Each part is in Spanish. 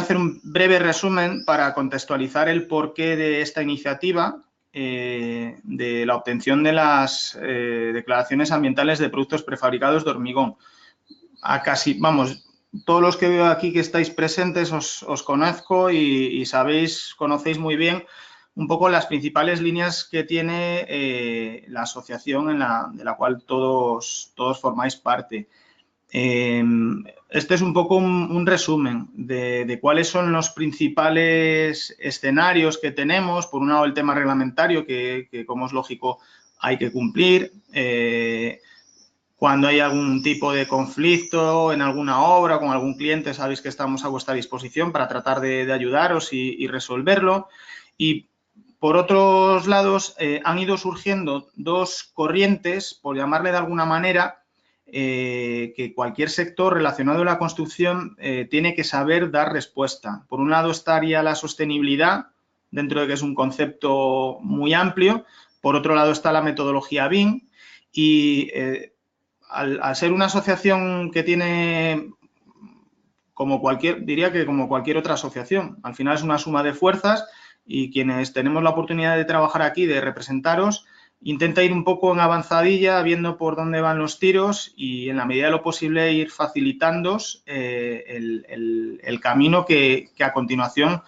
hacer un breve resumen para contextualizar el porqué de esta iniciativa de la obtención de las declaraciones ambientales de productos prefabricados de hormigón. Todos los que veo aquí que estáis presentes os conozco y conocéis muy bien un poco las principales líneas que tiene la asociación de la cual todos formáis parte. Este es un poco un resumen de cuáles son los principales escenarios que tenemos. Por un lado, el tema reglamentario, que como es lógico, hay que cumplir. Cuando hay algún tipo de conflicto en alguna obra con algún cliente, sabéis que estamos a vuestra disposición para tratar de ayudaros y resolverlo. Y por otros lados, han ido surgiendo dos corrientes, por llamarle de alguna manera, que cualquier sector relacionado a la construcción tiene que saber dar respuesta. Por un lado estaría la sostenibilidad, dentro de que es un concepto muy amplio. Por otro lado está la metodología BIM y al ser una asociación que tiene, diría que como cualquier otra asociación, al final es una suma de fuerzas y quienes tenemos la oportunidad de trabajar aquí, de representaros, intenta ir un poco en avanzadilla, viendo por dónde van los tiros y, en la medida de lo posible, ir facilitándoos el camino que a continuación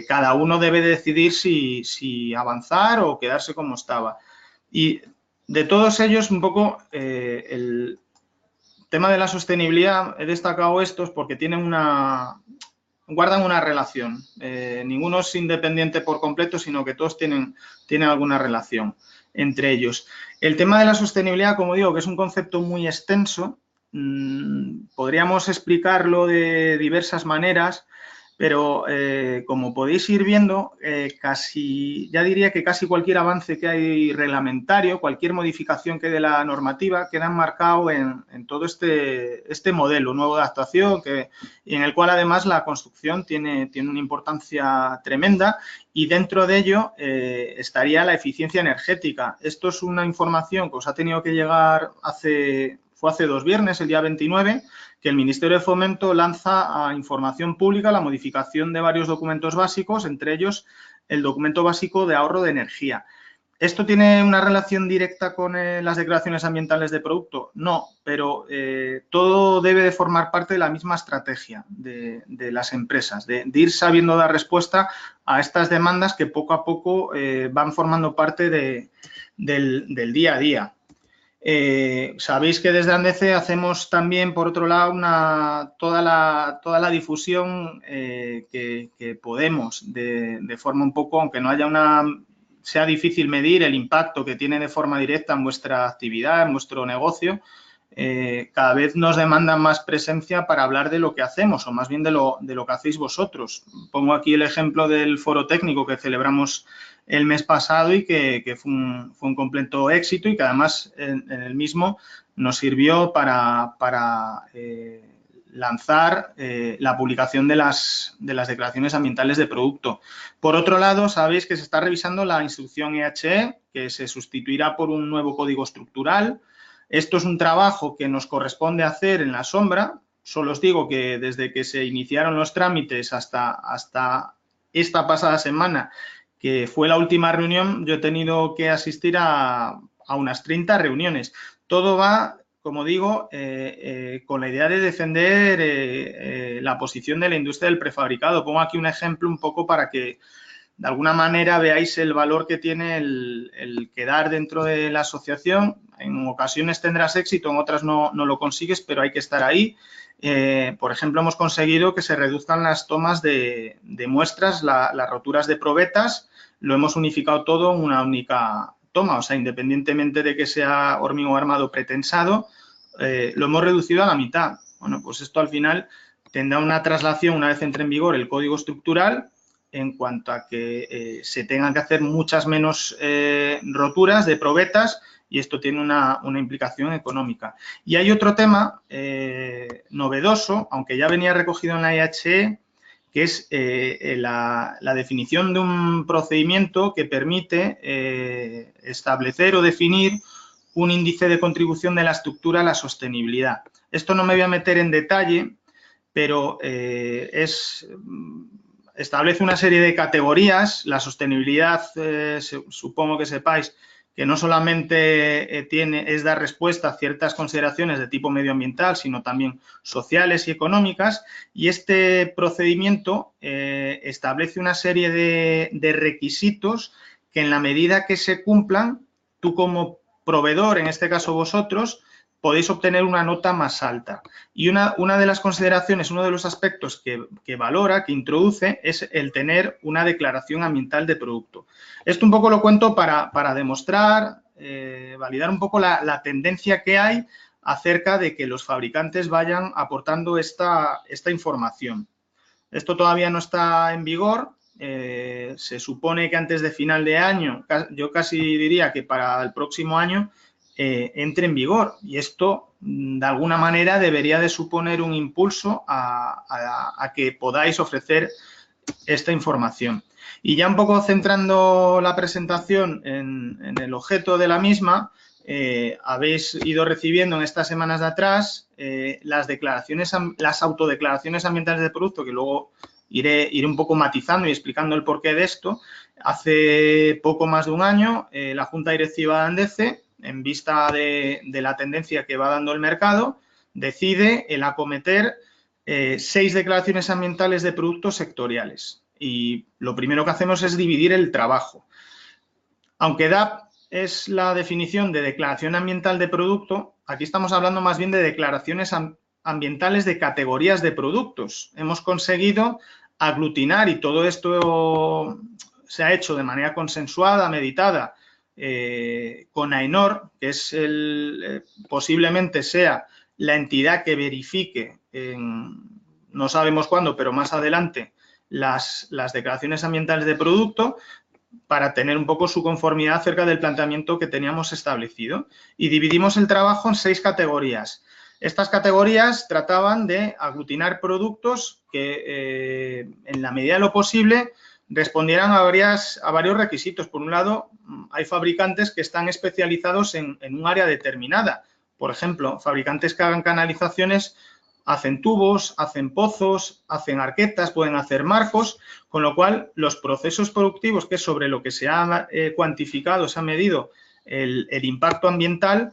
cada uno debe decidir si avanzar o quedarse como estaba. Y de todos ellos, un poco el tema de la sostenibilidad, he destacado estos porque guardan una relación. Ninguno es independiente por completo, sino que todos tienen alguna relación entre ellos. El tema de la sostenibilidad, como digo, que es un concepto muy extenso, podríamos explicarlo de diversas maneras, pero como podéis ir viendo, ya diría que casi cualquier avance que hay reglamentario, cualquier modificación que dé la normativa, queda enmarcado en todo este modelo nuevo de actuación y en el cual además la construcción tiene una importancia tremenda y dentro de ello estaría la eficiencia energética. Esto es una información que os ha tenido que llegar fue hace 2 viernes, el día 29, que el Ministerio de Fomento lanza a información pública la modificación de varios documentos básicos, entre ellos el documento básico de ahorro de energía. ¿Esto tiene una relación directa con las declaraciones ambientales de producto? No, pero todo debe de formar parte de la misma estrategia de las empresas, de ir sabiendo dar respuesta a estas demandas que poco a poco van formando parte del día a día. Sabéis que desde Andece hacemos también, por otro lado, toda la difusión que podemos de forma un poco, aunque no haya sea difícil medir el impacto que tiene de forma directa en vuestra actividad, en vuestro negocio, cada vez nos demandan más presencia para hablar de lo que hacemos o más bien de lo que hacéis vosotros. Pongo aquí el ejemplo del foro técnico que celebramos el mes pasado y que fue un completo éxito y que además en el mismo nos sirvió para lanzar la publicación de las declaraciones ambientales de producto. Por otro lado, sabéis que se está revisando la instrucción EHE, que se sustituirá por un nuevo código estructural. Esto es un trabajo que nos corresponde hacer en la sombra. Solo os digo que desde que se iniciaron los trámites hasta esta pasada semana, que fue la última reunión, yo he tenido que asistir a unas 30 reuniones. Todo va, como digo, con la idea de defender la posición de la industria del prefabricado. Pongo aquí un ejemplo un poco para que de alguna manera veáis el valor que tiene el quedar dentro de la asociación. En ocasiones tendrás éxito, en otras no lo consigues, pero hay que estar ahí. Por ejemplo, hemos conseguido que se reduzcan las tomas de muestras, las roturas de probetas, lo hemos unificado todo en una única toma, o sea, independientemente de que sea hormigón armado pretensado, lo hemos reducido a la mitad. Bueno, pues esto al final tendrá una traslación una vez entre en vigor el código estructural en cuanto a que se tengan que hacer muchas menos roturas de probetas y esto tiene una implicación económica. Y hay otro tema novedoso, aunque ya venía recogido en la IHE, que es la definición de un procedimiento que permite establecer o definir un índice de contribución de la estructura a la sostenibilidad. Esto no me voy a meter en detalle, pero establece una serie de categorías. La sostenibilidad, supongo que sepáis, que no solamente es dar respuesta a ciertas consideraciones de tipo medioambiental, sino también sociales y económicas, y este procedimiento establece una serie de requisitos que, en la medida que se cumplan, tú como proveedor, en este caso vosotros, podéis obtener una nota más alta. Y una de las consideraciones, uno de los aspectos que valora, que introduce, es el tener una declaración ambiental de producto. Esto un poco lo cuento para demostrar, validar un poco la tendencia que hay acerca de que los fabricantes vayan aportando esta información. Esto todavía no está en vigor. Se supone que antes de final de año, yo casi diría que para el próximo año, entre en vigor, y esto de alguna manera debería de suponer un impulso a que podáis ofrecer esta información. Y ya un poco centrando la presentación en el objeto de la misma, habéis ido recibiendo en estas semanas de atrás las autodeclaraciones ambientales de producto, que luego iré un poco matizando y explicando el porqué de esto. Hace poco más de un año, la Junta Directiva de Andeze, en vista de la tendencia que va dando el mercado, decide el acometer 6 declaraciones ambientales de productos sectoriales. Y lo primero que hacemos es dividir el trabajo. Aunque DAP es la definición de declaración ambiental de producto, aquí estamos hablando más bien de declaraciones ambientales de categorías de productos. Hemos conseguido aglutinar, y todo esto se ha hecho de manera consensuada, meditada, con AENOR, que es posiblemente sea la entidad que verifique, no sabemos cuándo, pero más adelante, las declaraciones ambientales de producto, para tener un poco su conformidad acerca del planteamiento que teníamos establecido. Y dividimos el trabajo en 6 categorías. Estas categorías trataban de aglutinar productos que, en la medida de lo posible, respondieran a varios requisitos. Por un lado, hay fabricantes que están especializados en un área determinada. Por ejemplo, fabricantes que hagan canalizaciones, hacen tubos, hacen pozos, hacen arquetas, pueden hacer marcos, con lo cual los procesos productivos, que es sobre lo que se ha cuantificado, se ha medido el impacto ambiental,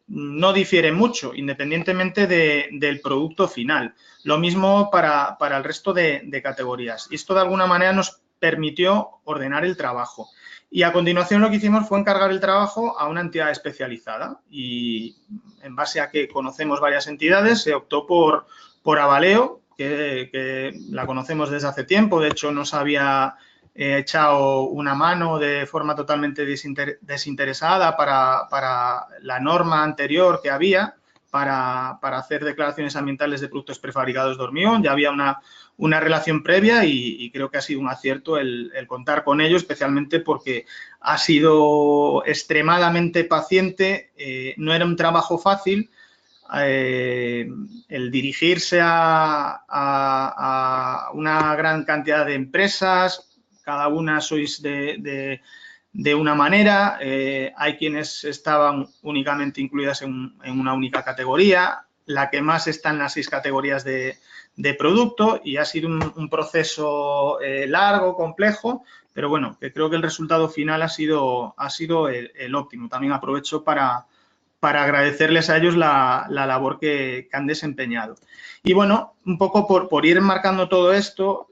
no difieren mucho, independientemente del producto final. Lo mismo para el resto de categorías. Y esto, de alguna manera, nos permitió ordenar el trabajo. Y a continuación lo que hicimos fue encargar el trabajo a una entidad especializada, y en base a que conocemos varias entidades se optó por Avaleo, que la conocemos desde hace tiempo. De hecho, nos había echado una mano de forma totalmente desinteresada para la norma anterior que había para hacer declaraciones ambientales de productos prefabricados de hormigón. Ya había una relación previa, y creo que ha sido un acierto el contar con ello, especialmente porque ha sido extremadamente paciente. No era un trabajo fácil el dirigirse a una gran cantidad de empresas. Cada una sois de una manera. Hay quienes estaban únicamente incluidas en una única categoría, la que más está en las 6 categorías de producto, y ha sido un proceso largo, complejo, pero bueno, que creo que el resultado final ha sido el óptimo. También aprovecho para agradecerles a ellos la labor que han desempeñado. Y bueno, un poco por ir marcando todo esto,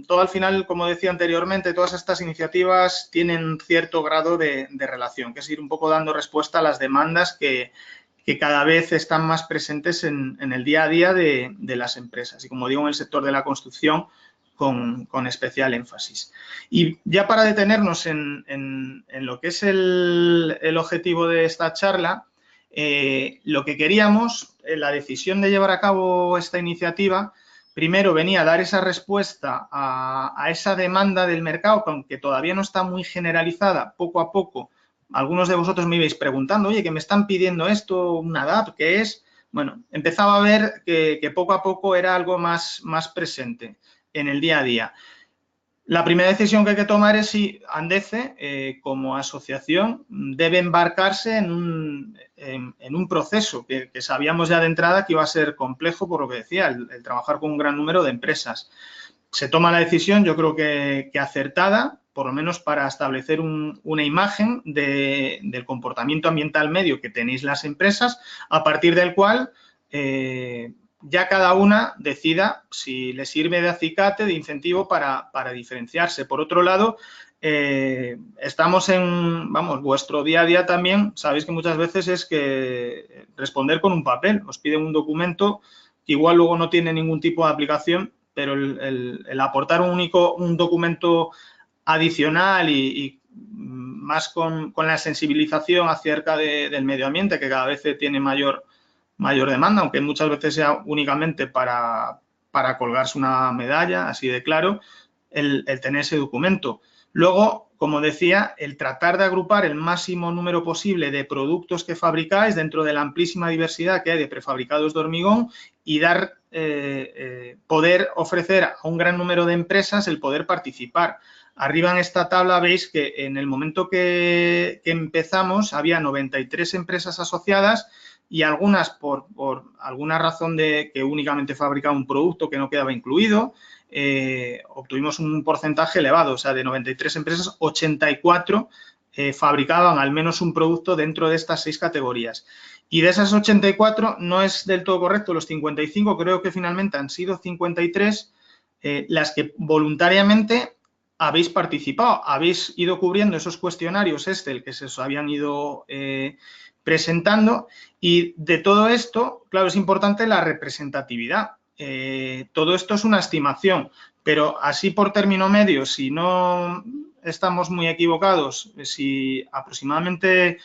todo al final, como decía anteriormente, todas estas iniciativas tienen cierto grado de relación, que es ir un poco dando respuesta a las demandas que cada vez están más presentes en el día a día de las empresas, y, como digo, en el sector de la construcción con especial énfasis. Y ya para detenernos en lo que es el objetivo de esta charla, lo que queríamos, la decisión de llevar a cabo esta iniciativa, primero venía a dar esa respuesta a esa demanda del mercado, que aunque todavía no está muy generalizada, poco a poco, algunos de vosotros me ibais preguntando, oye, que me están pidiendo esto, una DAP, ¿qué es? Bueno, empezaba a ver que poco a poco era algo más presente en el día a día. La primera decisión que hay que tomar es si Andece, como asociación, debe embarcarse en un proceso que sabíamos ya de entrada que iba a ser complejo, por lo que decía, el trabajar con un gran número de empresas. Se toma la decisión, yo creo que acertada, por lo menos para establecer una imagen del comportamiento ambiental medio que tenéis las empresas, a partir del cual ya cada una decida si le sirve de acicate, de incentivo para diferenciarse. Por otro lado, estamos vuestro día a día también, sabéis que muchas veces es que responder con un papel, os piden un documento que igual luego no tiene ningún tipo de aplicación, pero el aportar un documento adicional y más con la sensibilización acerca del medio ambiente, que cada vez tiene mayor demanda, aunque muchas veces sea únicamente para colgarse una medalla, así de claro, el tener ese documento. Luego, como decía, el tratar de agrupar el máximo número posible de productos que fabricáis dentro de la amplísima diversidad que hay de prefabricados de hormigón y poder ofrecer a un gran número de empresas el poder participar. Arriba en esta tabla veis que en el momento que empezamos había 93 empresas asociadas y algunas por alguna razón de que únicamente fabricaba un producto que no quedaba incluido, obtuvimos un porcentaje elevado, o sea, de 93 empresas, 84 fabricaban al menos un producto dentro de estas 6 categorías. Y de esas 84 no es del todo correcto, los 55, creo que finalmente han sido 53 las que voluntariamente habéis participado, habéis ido cubriendo esos cuestionarios Excel que se os habían ido presentando, y de todo esto, claro, es importante la representatividad. Todo esto es una estimación, pero así por término medio, si no estamos muy equivocados, si aproximadamente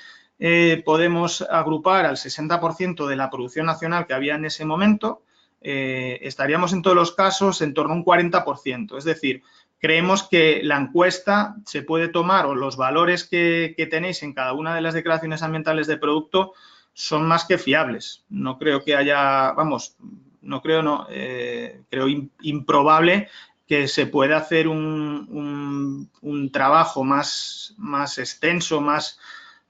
podemos agrupar al 60% de la producción nacional que había en ese momento, estaríamos en todos los casos en torno a un 40%. Es decir, creemos que la encuesta se puede tomar, o los valores que tenéis en cada una de las declaraciones ambientales de producto son más que fiables. No creo que haya, creo improbable que se pueda hacer un trabajo más extenso, más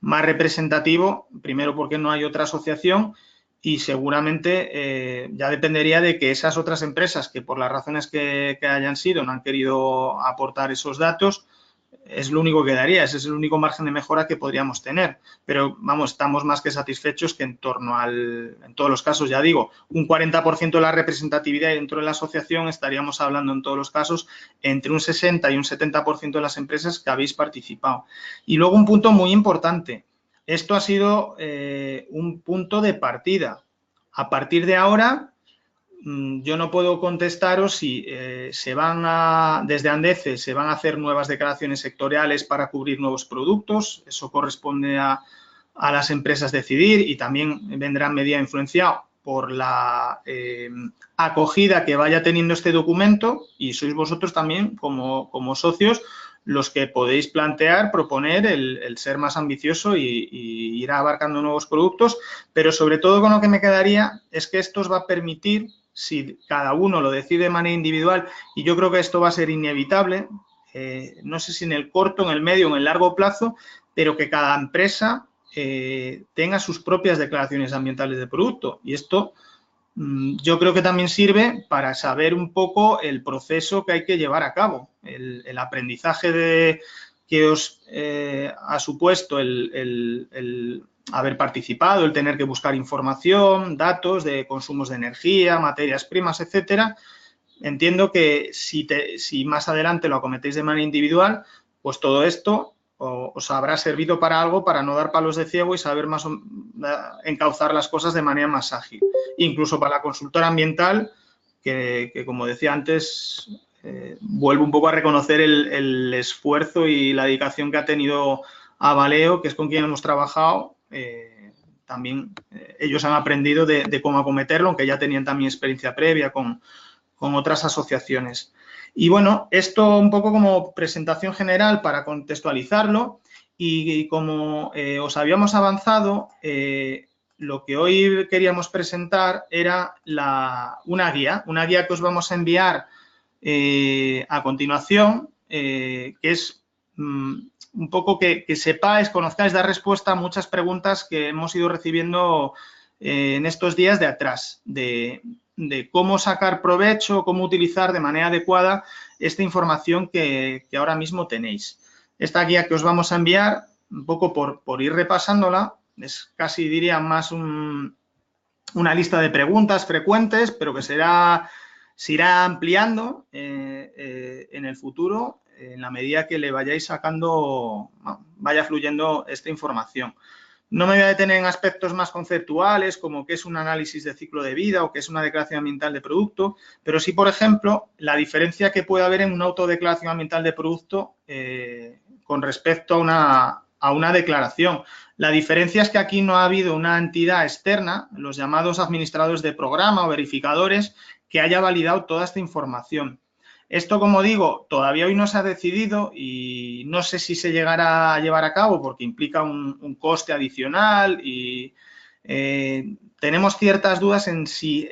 representativo, primero porque no hay otra asociación y seguramente ya dependería de que esas otras empresas que por las razones que hayan sido no han querido aportar esos datos, es lo único que daría, ese es el único margen de mejora que podríamos tener. Pero, vamos, estamos más que satisfechos que en todos los casos, ya digo, un 40% de la representatividad dentro de la asociación, estaríamos hablando en todos los casos entre un 60 y un 70% de las empresas que habéis participado. Y luego un punto muy importante, esto ha sido un punto de partida. A partir de ahora, yo no puedo contestaros si desde Andece se van a hacer nuevas declaraciones sectoriales para cubrir nuevos productos. Eso corresponde a las empresas decidir, y también vendrá en medida influenciado por la acogida que vaya teniendo este documento, y sois vosotros también como socios los que podéis plantear, proponer el ser más ambicioso y ir abarcando nuevos productos, pero sobre todo con lo que me quedaría es que esto os va a permitir, si cada uno lo decide de manera individual, y yo creo que esto va a ser inevitable, no sé si en el corto, en el medio o en el largo plazo, pero que cada empresa tenga sus propias declaraciones ambientales de producto, y esto yo creo que también sirve para saber un poco el proceso que hay que llevar a cabo, el aprendizaje que os ha supuesto el haber participado, el tener que buscar información, datos de consumos de energía, materias primas, etcétera. Entiendo que si más adelante lo acometéis de manera individual, pues todo esto os habrá servido para algo, para no dar palos de ciego y saber encauzar las cosas de manera más ágil. Incluso para la consultora ambiental, que como decía antes, vuelvo un poco a reconocer el esfuerzo y la dedicación que ha tenido Avaleo, que es con quien hemos trabajado. También ellos han aprendido de cómo acometerlo, aunque ya tenían también experiencia previa con otras asociaciones. Y bueno, esto un poco como presentación general para contextualizarlo, y como os habíamos avanzado, lo que hoy queríamos presentar era una guía que os vamos a enviar a continuación, que es un poco que sepáis, conozcáis, dar respuesta a muchas preguntas que hemos ido recibiendo en estos días de atrás, de cómo sacar provecho, cómo utilizar de manera adecuada esta información que ahora mismo tenéis. Esta guía que os vamos a enviar, un poco por ir repasándola, es casi diría más una lista de preguntas frecuentes, pero que se irá ampliando en el futuro en la medida que le vayáis sacando, vaya fluyendo esta información. No me voy a detener en aspectos más conceptuales, como qué es un análisis de ciclo de vida o qué es una declaración ambiental de producto, pero sí, por ejemplo, la diferencia que puede haber en una autodeclaración ambiental de producto con respecto a una declaración. La diferencia es que aquí no ha habido una entidad externa, los llamados administradores de programa o verificadores, que haya validado toda esta información. Esto, como digo, todavía hoy no se ha decidido y no sé si se llegará a llevar a cabo porque implica un coste adicional y tenemos ciertas dudas en si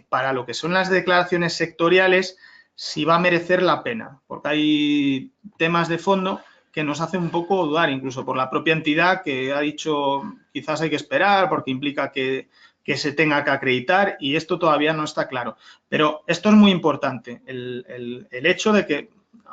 para lo que son las declaraciones sectoriales, si va a merecer la pena, porque hay temas de fondo que nos hace un poco dudar, incluso por la propia entidad que ha dicho quizás hay que esperar porque implica que se tenga que acreditar y esto todavía no está claro. Pero esto es muy importante, el hecho de que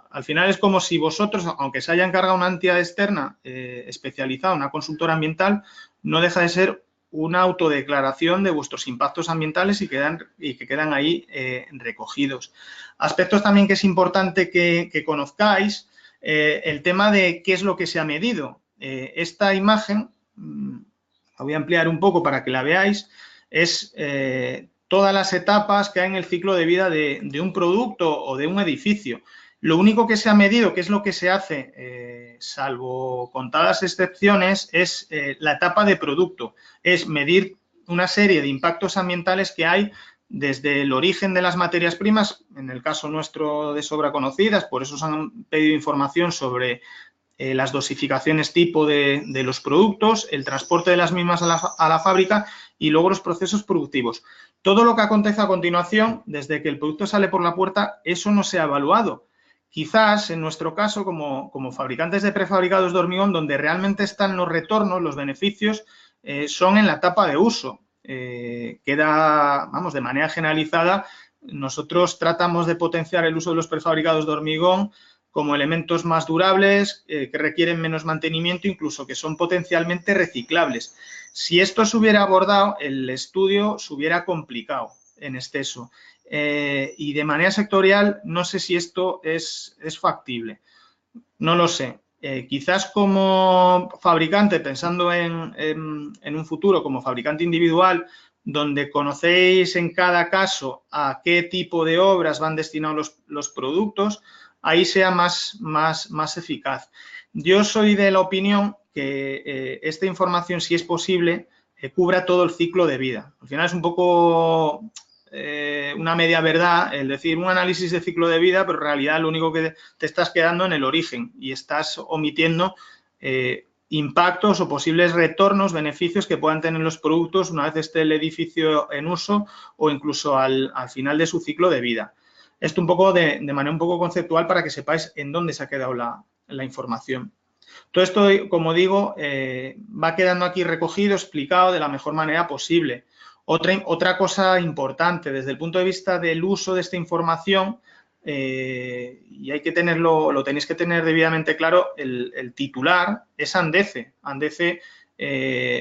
al final es como si vosotros, aunque se haya encargado una entidad externa especializada, una consultora ambiental, no deja de ser una autodeclaración de vuestros impactos ambientales y que quedan ahí recogidos. Aspectos también que es importante que conozcáis, el tema de qué es lo que se ha medido. Esta imagen, la voy a ampliar un poco para que la veáis, es todas las etapas que hay en el ciclo de vida de un producto o de un edificio. Lo único que se ha medido, que es lo que se hace, salvo contadas excepciones, es la etapa de producto. Es medir una serie de impactos ambientales que hay desde el origen de las materias primas, en el caso nuestro de sobra conocidas, por eso os han pedido información sobre las dosificaciones tipo de los productos, el transporte de las mismas a la fábrica y luego los procesos productivos. Todo lo que acontece a continuación, desde que el producto sale por la puerta, eso no se ha evaluado. Quizás, en nuestro caso, como fabricantes de prefabricados de hormigón, donde realmente están los retornos, los beneficios, son en la etapa de uso. Queda, vamos, de manera generalizada, nosotros tratamos de potenciar el uso de los prefabricados de hormigón como elementos más durables, que requieren menos mantenimiento, incluso que son potencialmente reciclables. Si esto se hubiera abordado, el estudio se hubiera complicado en exceso. Y de manera sectorial, no sé si esto es factible. No lo sé. Quizás como fabricante, pensando en un futuro como fabricante individual, donde conocéis en cada caso a qué tipo de obras van destinados los productos, ahí sea más eficaz. Yo soy de la opinión que esta información, si es posible, cubra todo el ciclo de vida. Al final es un poco una media verdad el decir un análisis de ciclo de vida, pero en realidad lo único que te estás quedando en el origen y estás omitiendo impactos o posibles retornos, beneficios que puedan tener los productos una vez esté el edificio en uso o incluso al final de su ciclo de vida. Esto un poco de manera un poco conceptual para que sepáis en dónde se ha quedado la información. Todo esto, como digo, va quedando aquí recogido, explicado de la mejor manera posible. Otra cosa importante, desde el punto de vista del uso de esta información, y hay que tenerlo, lo tenéis que tener debidamente claro, el titular es Andece. Andece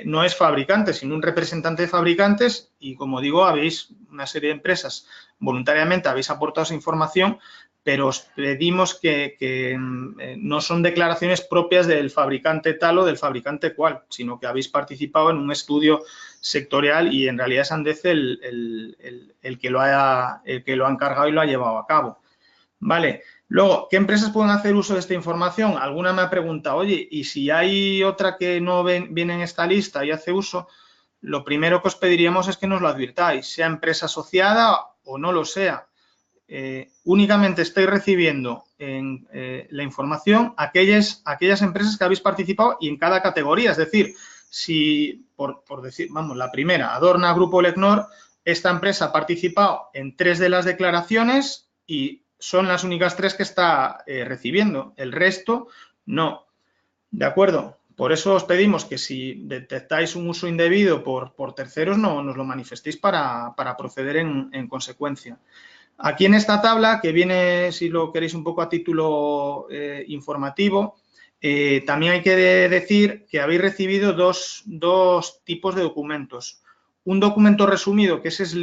no es fabricante, sino un representante de fabricantes y, como digo, habéis una serie de empresas voluntariamente habéis aportado esa información, pero os pedimos que no son declaraciones propias del fabricante tal o del fabricante cual, sino que habéis participado en un estudio sectorial y en realidad es Andece el que lo ha encargado y lo ha llevado a cabo. Vale. Luego, ¿qué empresas pueden hacer uso de esta información? Alguna me ha preguntado, oye, y si hay otra que no viene en esta lista y hace uso, lo primero que os pediríamos es que nos lo advirtáis, sea empresa asociada o no lo sea. Únicamente estáis recibiendo la información aquellas empresas que habéis participado y en cada categoría. Es decir, si, por decir, vamos, la primera, Adorna Grupo Lecnor, esta empresa ha participado en 3 de las declaraciones y son las únicas 3 que está recibiendo, el resto no. ¿De acuerdo? Por eso os pedimos que si detectáis un uso indebido por terceros, no nos lo manifestéis para proceder en consecuencia. Aquí en esta tabla, que viene, si lo queréis, un poco a título informativo, también hay que decir que habéis recibido dos tipos de documentos. Un documento resumido, que ese es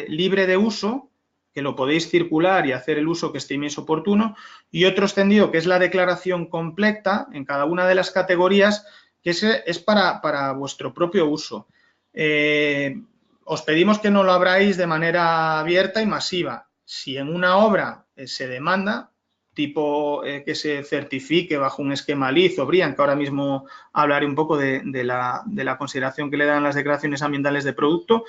libre de uso, que lo podéis circular y hacer el uso que estiméis oportuno, y otro extendido, que es la declaración completa en cada una de las categorías, que ese es para vuestro propio uso. Os pedimos que no lo abráis de manera abierta y masiva. Si en una obra se demanda, tipo que se certifique bajo un esquema LEED o BREEAM, que ahora mismo hablaré un poco de la consideración que le dan las declaraciones ambientales de producto,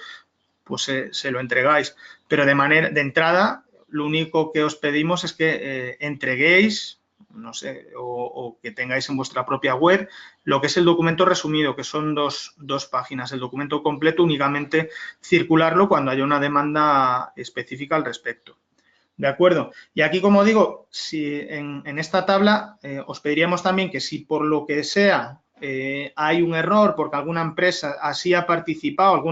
pues se lo entregáis. Pero de entrada, lo único que os pedimos es que entreguéis, no sé, o que tengáis en vuestra propia web lo que es el documento resumido, que son dos páginas. El documento completo únicamente circularlo cuando haya una demanda específica al respecto. ¿De acuerdo? Y aquí, como digo, si en esta tabla os pediríamos también que si por lo que sea hay un error porque alguna empresa así ha participado,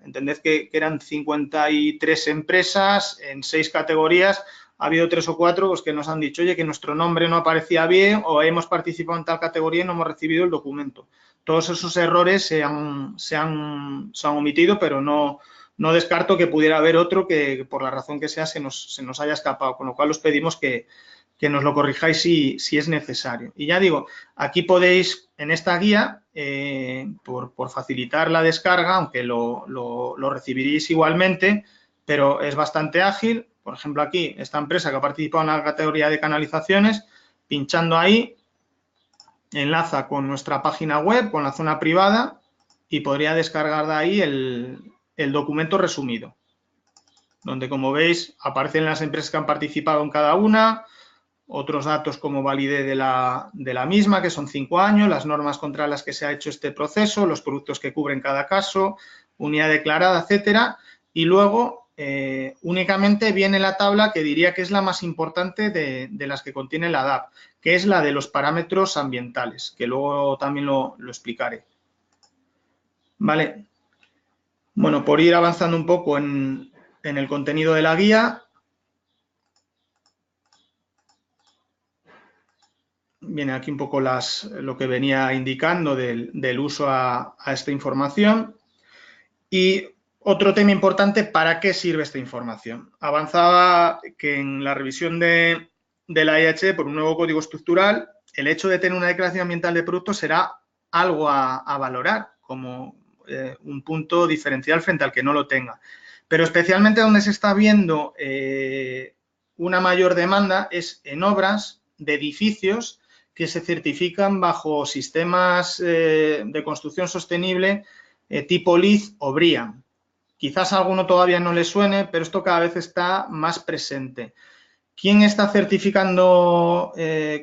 entended que eran 53 empresas en 6 categorías, ha habido 3 o 4 pues, que nos han dicho, oye, que nuestro nombre no aparecía bien o hemos participado en tal categoría y no hemos recibido el documento. Todos esos errores se han omitido, pero no descarto que pudiera haber otro que por la razón que sea se nos haya escapado, con lo cual os pedimos que nos lo corrijáis si es necesario. Y ya digo, aquí podéis, en esta guía, por facilitar la descarga, aunque lo recibiréis igualmente, pero es bastante ágil. Por ejemplo, aquí, esta empresa que ha participado en la categoría de canalizaciones, pinchando ahí, enlaza con nuestra página web, con la zona privada, y podría descargar de ahí el documento resumido, donde, como veis, aparecen las empresas que han participado en cada una, otros datos como validez de la misma, que son 5 años, las normas contra las que se ha hecho este proceso, los productos que cubren cada caso, unidad declarada, etcétera. Y luego, únicamente viene la tabla que diría que es la más importante de las que contiene la DAP, que es la de los parámetros ambientales, que luego también lo explicaré. Vale. Bueno, por ir avanzando un poco en el contenido de la guía, viene aquí un poco lo que venía indicando del uso a esta información. Y otro tema importante, ¿para qué sirve esta información? Avanzaba que en la revisión de la IHE por un nuevo código estructural, el hecho de tener una declaración ambiental de productos será algo a valorar como un punto diferencial frente al que no lo tenga. Pero especialmente donde se está viendo una mayor demanda es en obras de edificios que se certifican bajo sistemas de construcción sostenible tipo LEED o BREEAM. Quizás a alguno todavía no le suene, pero esto cada vez está más presente. ¿Quién está certificando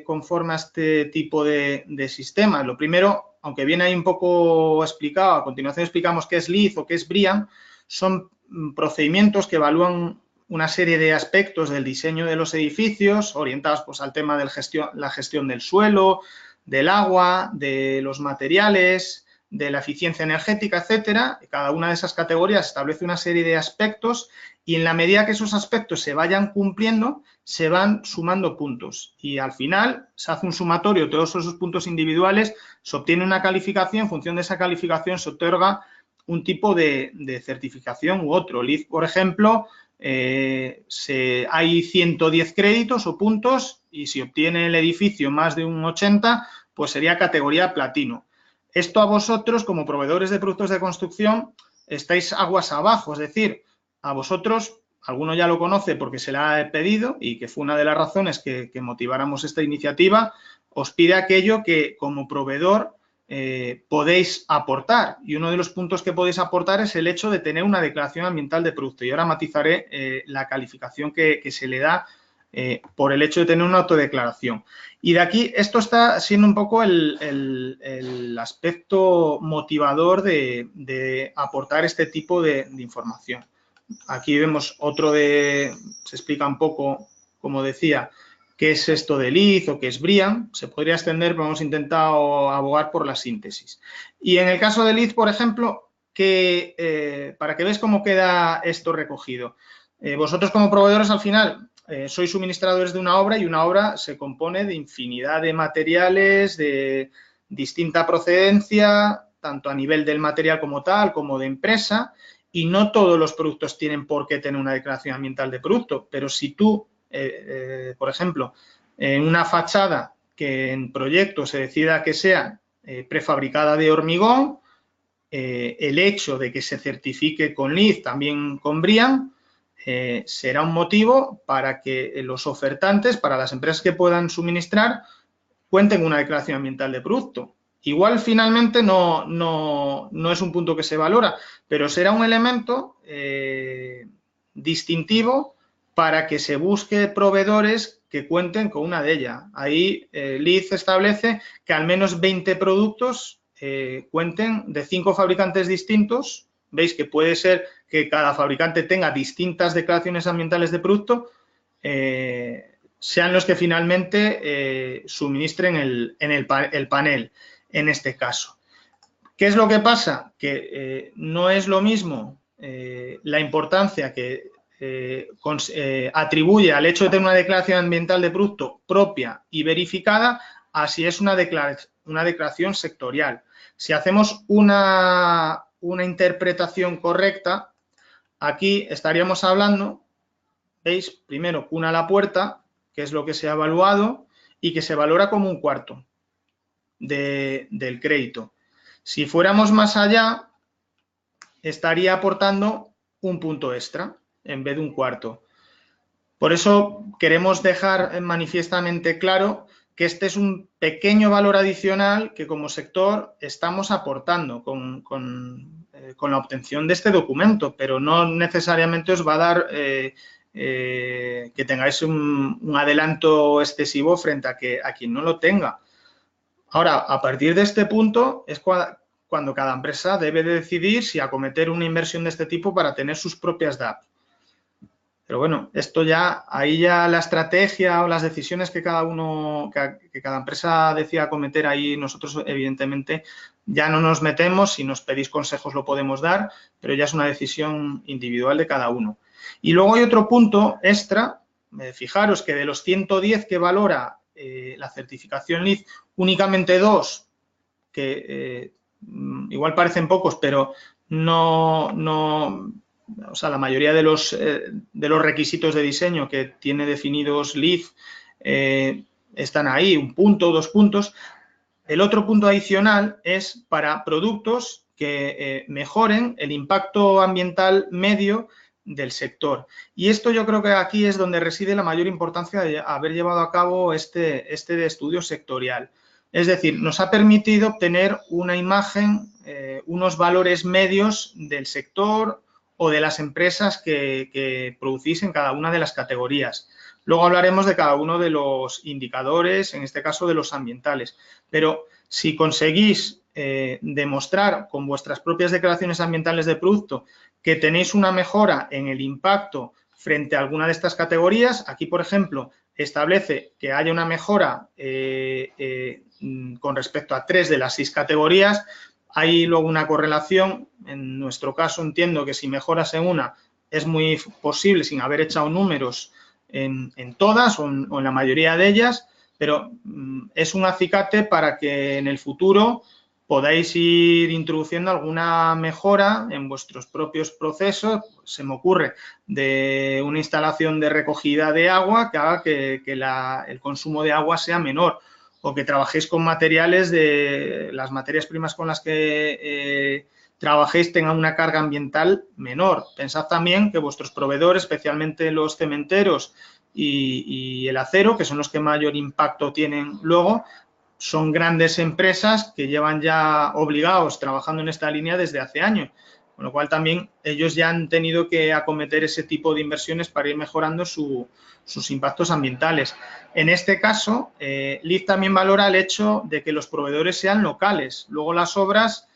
conforme a este tipo de sistemas? Lo primero, aunque viene ahí un poco explicado, a continuación explicamos qué es LEED o qué es BREEAM, son procedimientos que evalúan una serie de aspectos del diseño de los edificios orientados pues, al tema de la gestión del suelo, del agua, de los materiales, de la eficiencia energética, etcétera. Cada una de esas categorías establece una serie de aspectos y en la medida que esos aspectos se vayan cumpliendo, se van sumando puntos y al final se hace un sumatorio de todos esos puntos individuales, se obtiene una calificación, en función de esa calificación se otorga un tipo de certificación u otro. LEED, por ejemplo, hay 110 créditos o puntos y si obtiene el edificio más de un 80, pues sería categoría platino. Esto a vosotros, como proveedores de productos de construcción, estáis aguas abajo, es decir, a vosotros, alguno ya lo conoce porque se le ha pedido y que fue una de las razones que motiváramos esta iniciativa, os pide aquello que como proveedor podéis aportar y uno de los puntos que podéis aportar es el hecho de tener una declaración ambiental de producto y ahora matizaré la calificación que se le da por el hecho de tener una autodeclaración. Y de aquí, esto está siendo un poco el aspecto motivador de aportar este tipo de información. Aquí vemos se explica un poco, como decía, qué es esto de LEED o qué es BREEAM. Se podría extender, pero hemos intentado abogar por la síntesis. Y en el caso de LEED, por ejemplo, para que veáis cómo queda esto recogido. Vosotros como proveedores, al final, sois suministradores de una obra y una obra se compone de infinidad de materiales de distinta procedencia, tanto a nivel del material como tal, como de empresa, y no todos los productos tienen por qué tener una declaración ambiental de producto, pero si tú, por ejemplo, en una fachada que en proyecto se decida que sea prefabricada de hormigón, el hecho de que se certifique con LEED, también con BREEAM, será un motivo para que los ofertantes, para las empresas que puedan suministrar, cuenten con una declaración ambiental de producto. Igual finalmente no es un punto que se valora, pero será un elemento distintivo para que se busque proveedores que cuenten con una de ellas. Ahí LEED establece que al menos 20 productos cuenten de 5 fabricantes distintos. Veis que puede ser que cada fabricante tenga distintas declaraciones ambientales de producto, sean los que finalmente suministren el panel, en este caso. ¿Qué es lo que pasa? Que no es lo mismo la importancia que atribuye al hecho de tener una declaración ambiental de producto propia y verificada a si es una declaración sectorial. Si hacemos una interpretación correcta, aquí estaríamos hablando, veis, primero cuna a la puerta, que es lo que se ha evaluado y que se valora como un cuarto del crédito. Si fuéramos más allá, estaría aportando un punto extra en vez de un cuarto. Por eso queremos dejar manifiestamente claro que este es un pequeño valor adicional que como sector estamos aportando con la obtención de este documento, pero no necesariamente os va a dar que tengáis un adelanto excesivo frente a quien no lo tenga. Ahora, a partir de este punto es cuando cada empresa debe de decidir si acometer una inversión de este tipo para tener sus propias DAP. Pero bueno, esto ya, ahí ya la estrategia o las decisiones que cada empresa decida acometer, ahí nosotros evidentemente ya no nos metemos. Si nos pedís consejos lo podemos dar, pero ya es una decisión individual de cada uno. Y luego hay otro punto extra. Fijaros que de los 110 que valora la certificación LEED, únicamente 2, que igual parecen pocos, pero o sea, la mayoría de los requisitos de diseño que tiene definidos LEED están ahí, 1 punto, 2 puntos. El otro punto adicional es para productos que mejoren el impacto ambiental medio del sector. Y esto yo creo que aquí es donde reside la mayor importancia de haber llevado a cabo este estudio sectorial. Es decir, nos ha permitido obtener una imagen, unos valores medios del sector o de las empresas que producís en cada una de las categorías. Luego hablaremos de cada uno de los indicadores, en este caso de los ambientales. Pero si conseguís demostrar con vuestras propias declaraciones ambientales de producto que tenéis una mejora en el impacto frente a alguna de estas categorías, aquí, por ejemplo, establece que haya una mejora con respecto a 3 de las 6 categorías. Hay luego una correlación. En nuestro caso entiendo que si mejoras en una es muy posible, sin haber echado números, en todas o en la mayoría de ellas, pero es un acicate para que en el futuro podáis ir introduciendo alguna mejora en vuestros propios procesos. Se me ocurre de una instalación de recogida de agua que haga que el consumo de agua sea menor, o que trabajéis con materiales las materias primas con las que trabajéis tengan una carga ambiental menor. Pensad también que vuestros proveedores, especialmente los cementeros y el acero, que son los que mayor impacto tienen luego, son grandes empresas que llevan ya obligados trabajando en esta línea desde hace años, con lo cual también ellos ya han tenido que acometer ese tipo de inversiones para ir mejorando sus impactos ambientales. En este caso, LEED también valora el hecho de que los proveedores sean locales. Luego las obras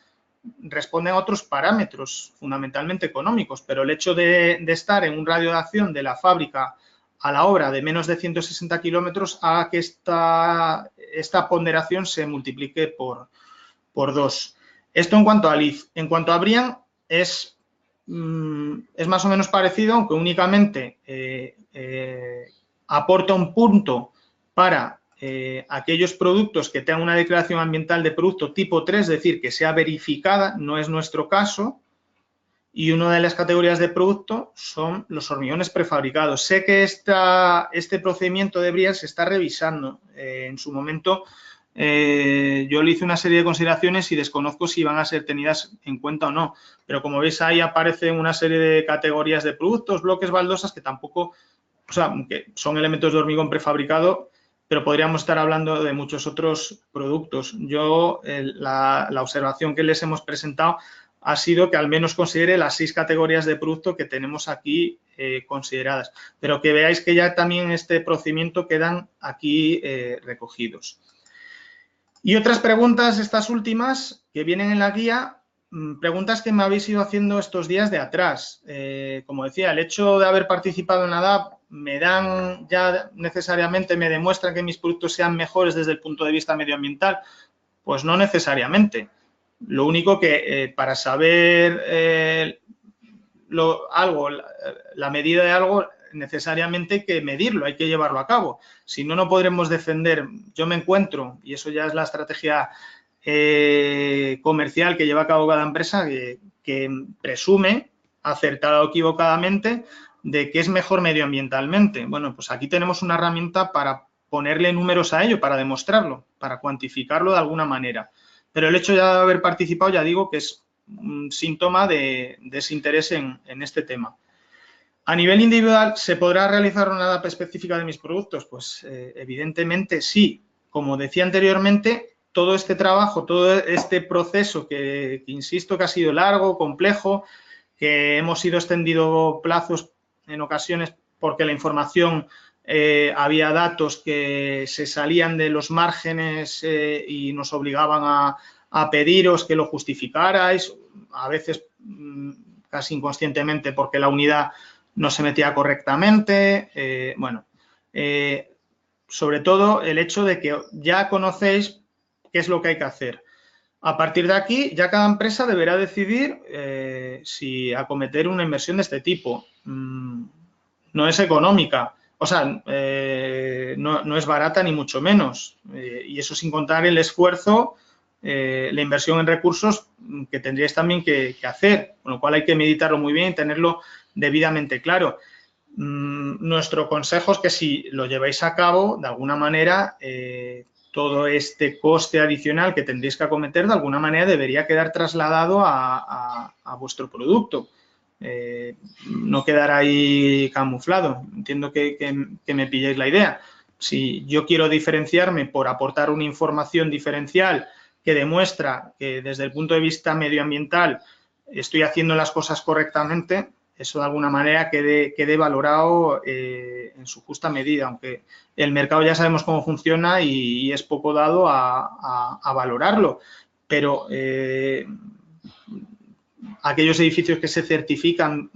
responden a otros parámetros, fundamentalmente económicos, pero el hecho de estar en un radio de acción de la fábrica a la obra de menos de 160 kilómetros haga que esta ponderación se multiplique por 2. Esto en cuanto a LIF. En cuanto a Brian, es más o menos parecido, aunque únicamente aporta un punto para aquellos productos que tengan una declaración ambiental de producto tipo 3, es decir, que sea verificada, no es nuestro caso, y una de las categorías de producto son los hormigones prefabricados. Sé que este procedimiento de Brian se está revisando. En su momento yo le hice una serie de consideraciones y desconozco si van a ser tenidas en cuenta o no, pero como veis ahí aparecen una serie de categorías de productos, bloques, baldosas que tampoco, o sea, que son elementos de hormigón prefabricado, pero podríamos estar hablando de muchos otros productos. Yo la observación que les hemos presentado ha sido que al menos considere las 6 categorías de producto que tenemos aquí consideradas, pero que veáis que ya también este procedimiento quedan aquí recogidos. Y otras preguntas, estas últimas, que vienen en la guía, preguntas que me habéis ido haciendo estos días de atrás. Como decía, el hecho de haber participado en la DAP me demuestran que mis productos sean mejores desde el punto de vista medioambiental. Pues no necesariamente. Lo único que para saber la medida de algo, necesariamente hay que medirlo, hay que llevarlo a cabo. Si no, no podremos defender. Yo me encuentro, y eso ya es la estrategia comercial que lleva a cabo cada empresa, que presume, acertada o equivocadamente, de que es mejor medioambientalmente. Bueno, pues aquí tenemos una herramienta para ponerle números a ello, para demostrarlo, para cuantificarlo de alguna manera. Pero el hecho de haber participado, ya digo, que es un síntoma de desinterés en este tema. A nivel individual, ¿se podrá realizar una DAP específica de mis productos? Pues evidentemente sí. Como decía anteriormente, todo este trabajo, todo este proceso que insisto que ha sido largo, complejo, que hemos ido extendido plazos en ocasiones porque la información había datos que se salían de los márgenes y nos obligaban a pediros que lo justificarais, a veces casi inconscientemente porque la unidad no se metía correctamente. Sobre todo el hecho de que ya conocéis qué es lo que hay que hacer. A partir de aquí, ya cada empresa deberá decidir si acometer una inversión de este tipo. No es económica, o sea, no es barata ni mucho menos. Y eso sin contar el esfuerzo, la inversión en recursos que tendríais también que hacer, con lo cual hay que meditarlo muy bien y tenerlo debidamente claro. Nuestro consejo es que si lo lleváis a cabo, de alguna manera, todo este coste adicional que tendréis que acometer, de alguna manera debería quedar trasladado a vuestro producto. No quedar ahí camuflado. Entiendo que me pilléis la idea. Si yo quiero diferenciarme por aportar una información diferencial que demuestra que desde el punto de vista medioambiental estoy haciendo las cosas correctamente, eso de alguna manera quede valorado en su justa medida, aunque el mercado ya sabemos cómo funciona y es poco dado a valorarlo. Pero aquellos edificios que se certifican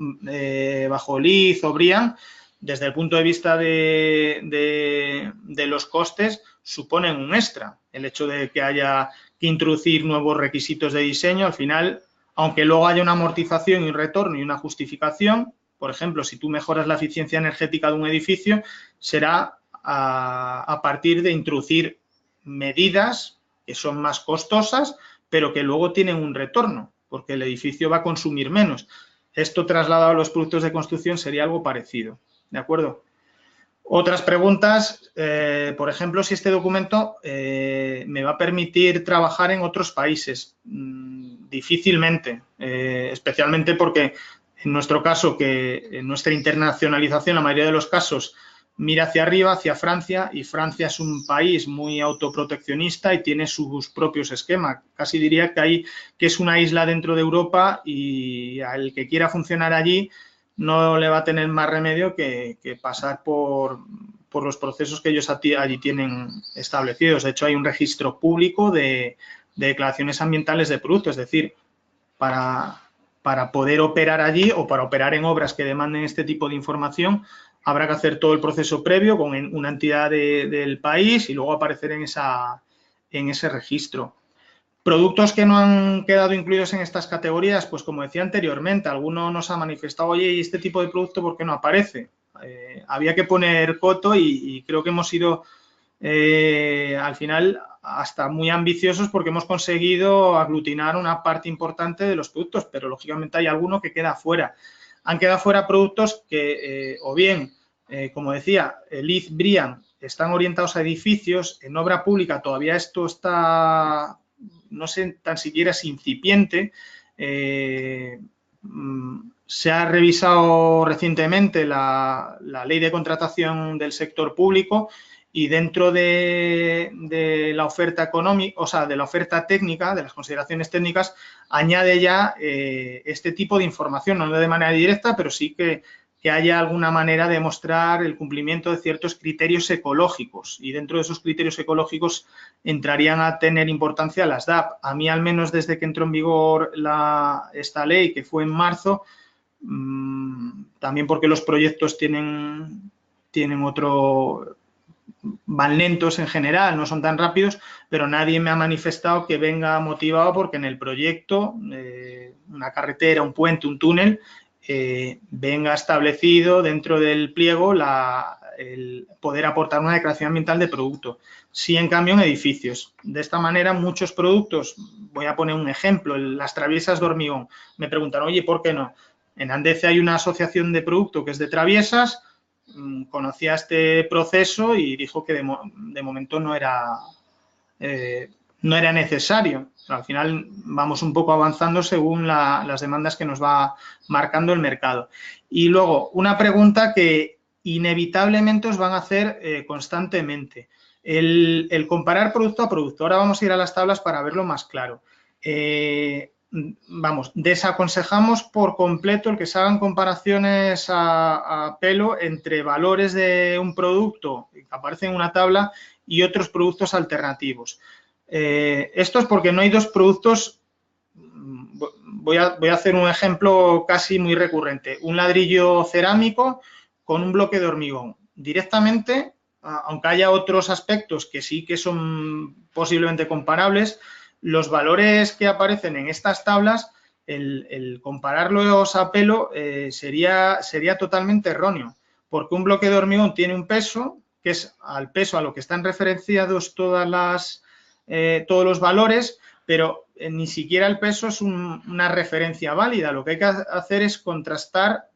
bajo LEED o BREEAM, desde el punto de vista de los costes, suponen un extra. El hecho de que haya que introducir nuevos requisitos de diseño, al final, aunque luego haya una amortización y un retorno y una justificación, por ejemplo, si tú mejoras la eficiencia energética de un edificio, será a partir de introducir medidas que son más costosas, pero que luego tienen un retorno, porque el edificio va a consumir menos. Esto trasladado a los productos de construcción sería algo parecido, ¿de acuerdo? Otras preguntas, por ejemplo, si este documento me va a permitir trabajar en otros países. Difícilmente, especialmente porque en nuestro caso, que en nuestra internacionalización, la mayoría de los casos, mira hacia arriba, hacia Francia, y Francia es un país muy autoproteccionista y tiene sus propios esquemas. Casi diría que es una isla dentro de Europa y al que quiera funcionar allí no le va a tener más remedio que pasar por los procesos que ellos allí tienen establecidos. De hecho, hay un registro público de declaraciones ambientales de productos, es decir, para poder operar allí o para operar en obras que demanden este tipo de información, habrá que hacer todo el proceso previo con una entidad del país y luego aparecer en ese registro. Productos que no han quedado incluidos en estas categorías, pues como decía anteriormente, alguno nos ha manifestado, oye, ¿y este tipo de producto por qué no aparece? Había que poner coto y creo que hemos sido al final hasta muy ambiciosos porque hemos conseguido aglutinar una parte importante de los productos, pero lógicamente hay alguno que queda fuera. Han quedado fuera productos que o bien, como decía, LIZ, BRIAM, están orientados a edificios, en obra pública todavía esto está, no sé, tan siquiera es incipiente. Se ha revisado recientemente la ley de contratación del sector público y dentro de la oferta económica, o sea, de la oferta técnica, de las consideraciones técnicas, añade ya este tipo de información, no de manera directa, pero sí que haya alguna manera de mostrar el cumplimiento de ciertos criterios ecológicos y dentro de esos criterios ecológicos entrarían a tener importancia las DAP. A mí, al menos desde que entró en vigor esta ley, que fue en marzo, también porque los proyectos tienen van lentos en general, no son tan rápidos, pero nadie me ha manifestado que venga motivado porque en el proyecto, una carretera, un puente, un túnel, venga establecido dentro del pliego el poder aportar una declaración ambiental de producto. Sí, en cambio, en edificios. De esta manera, muchos productos, voy a poner un ejemplo, las traviesas de hormigón. Me preguntaron, oye, ¿por qué no? En Andece hay una asociación de producto que es de traviesas, conocía este proceso y dijo que de momento no era necesario. Al final vamos un poco avanzando según las demandas que nos va marcando el mercado. Y luego, una pregunta que inevitablemente os van a hacer constantemente. El comparar producto a producto. Ahora vamos a ir a las tablas para verlo más claro. Desaconsejamos por completo el que se hagan comparaciones a pelo entre valores de un producto que aparece en una tabla y otros productos alternativos. Esto es porque no hay dos productos. Voy a hacer un ejemplo casi muy recurrente. Un ladrillo cerámico con un bloque de hormigón. Directamente, aunque haya otros aspectos que sí que son posiblemente comparables, los valores que aparecen en estas tablas, el compararlos a pelo sería totalmente erróneo, porque un bloque de hormigón tiene un peso, que es al peso a lo que están referenciados todos los valores, pero ni siquiera el peso es una referencia válida. Lo que hay que hacer es contrastar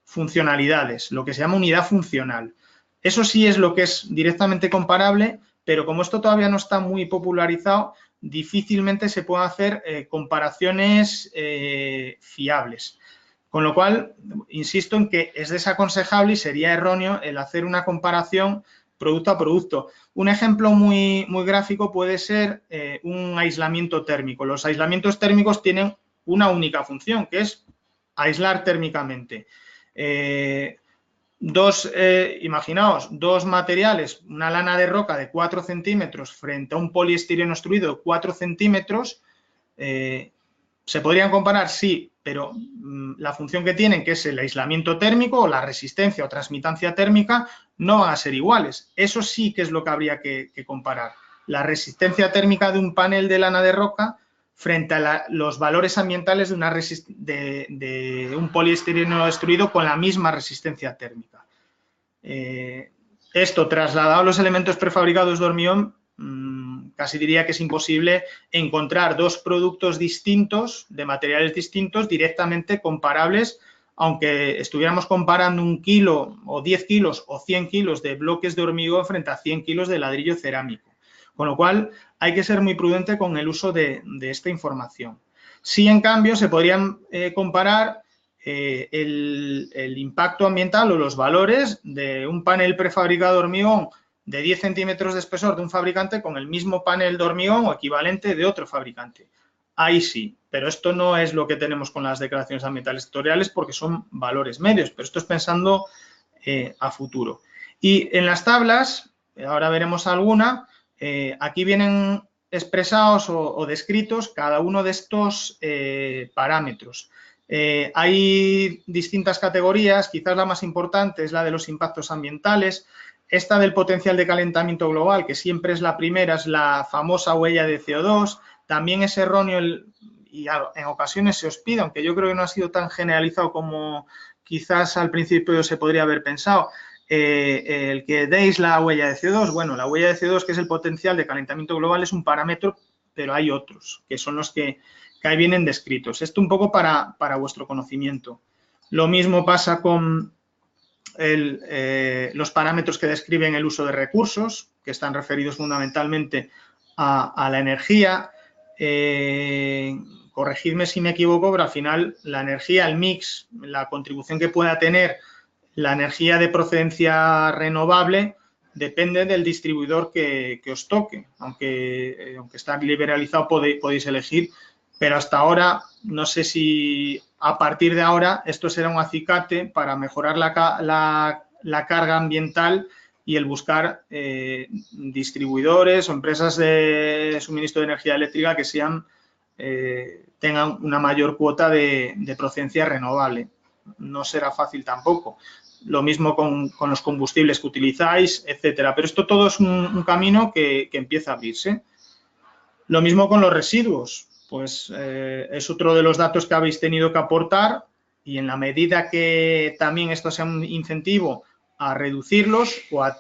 funcionalidades, lo que se llama unidad funcional. Eso sí es lo que es directamente comparable, pero como esto todavía no está muy popularizado, difícilmente se pueden hacer comparaciones fiables. Con lo cual, insisto en que es desaconsejable y sería erróneo el hacer una comparación producto a producto. Un ejemplo muy, muy gráfico puede ser un aislamiento térmico. Los aislamientos térmicos tienen una única función, que es aislar térmicamente. Imaginaos, dos materiales, una lana de roca de 4 centímetros frente a un poliestireno extruido de 4 centímetros, ¿se podrían comparar? Sí, pero la función que tienen, que es el aislamiento térmico o la resistencia o transmitancia térmica, no van a ser iguales. Eso sí que es lo que habría que comparar. La resistencia térmica de un panel de lana de roca frente a los valores ambientales de un poliestireno destruido con la misma resistencia térmica. Esto trasladado a los elementos prefabricados de hormigón, casi diría que es imposible encontrar dos productos distintos, de materiales distintos, directamente comparables, aunque estuviéramos comparando 1 kilo o 10 kilos o 100 kilos de bloques de hormigón frente a 100 kilos de ladrillo cerámico. Con lo cual, hay que ser muy prudente con el uso de esta información. Sí, en cambio, se podrían comparar el impacto ambiental o los valores de un panel prefabricado de hormigón de 10 centímetros de espesor de un fabricante con el mismo panel de hormigón o equivalente de otro fabricante. Ahí sí, pero esto no es lo que tenemos con las declaraciones ambientales sectoriales porque son valores medios, pero esto es pensando a futuro. Y en las tablas, ahora veremos alguna, aquí vienen expresados o descritos cada uno de estos parámetros. Hay distintas categorías, quizás la más importante es la de los impactos ambientales. Esta del potencial de calentamiento global, que siempre es la primera, es la famosa huella de CO2. También es erróneo y en ocasiones se os pide, aunque yo creo que no ha sido tan generalizado como quizás al principio se podría haber pensado, el que deis la huella de CO2. Bueno, la huella de CO2, que es el potencial de calentamiento global, es un parámetro, pero hay otros, que son los que ahí vienen descritos. Esto un poco para vuestro conocimiento. Lo mismo pasa con los parámetros que describen el uso de recursos, que están referidos fundamentalmente a la energía. Corregidme si me equivoco, pero al final la energía, el mix, la contribución que pueda tener la energía de procedencia renovable depende del distribuidor que os toque. Aunque está liberalizado podéis elegir, pero hasta ahora no sé si a partir de ahora esto será un acicate para mejorar la carga ambiental y el buscar distribuidores o empresas de suministro de energía eléctrica que tengan una mayor cuota de procedencia renovable. No será fácil tampoco. Lo mismo con los combustibles que utilizáis, etcétera. Pero esto todo es un camino que empieza a abrirse. Lo mismo con los residuos. Pues es otro de los datos que habéis tenido que aportar, y en la medida que también esto sea un incentivo a reducirlos o a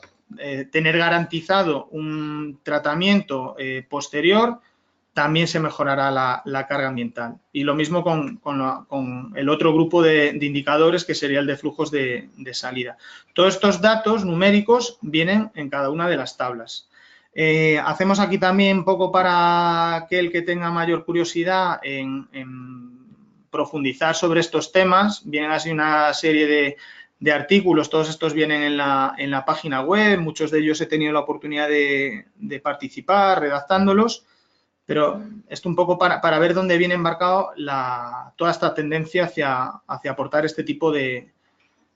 tener garantizado un tratamiento posterior, también se mejorará la carga ambiental. Y lo mismo con el otro grupo de indicadores, que sería el de flujos de salida. Todos estos datos numéricos vienen en cada una de las tablas. Hacemos aquí también un poco para aquel que tenga mayor curiosidad en profundizar sobre estos temas. Vienen así una serie de artículos, todos estos vienen en la página web, muchos de ellos he tenido la oportunidad de participar redactándolos, pero esto un poco para ver dónde viene embarcado toda esta tendencia hacia aportar este tipo de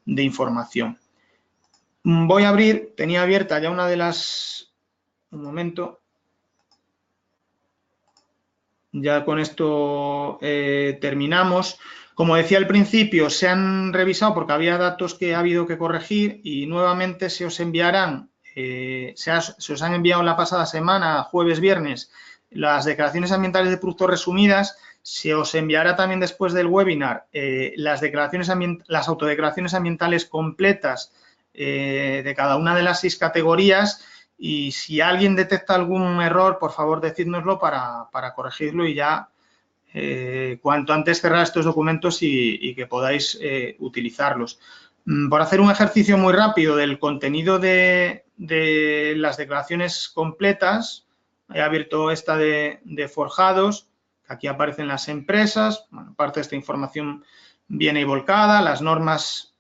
información. Voy a abrir, tenía abierta ya una de las... Un momento. Ya con esto terminamos. Como decía al principio, se han revisado porque había datos que ha habido que corregir y nuevamente se os enviarán, se os han enviado la pasada semana, jueves, viernes, las declaraciones ambientales de productos resumidas. Se os enviará también después del webinar las autodeclaraciones ambientales completas de cada una de las 6 categorías. Y si alguien detecta algún error, por favor, decídnoslo para corregirlo y ya cuanto antes cerrar estos documentos y que podáis utilizarlos. Por hacer un ejercicio muy rápido del contenido de las declaraciones completas, he abierto esta de forjados, que aquí aparecen las empresas. Bueno, parte de esta información viene ahí volcada, las normas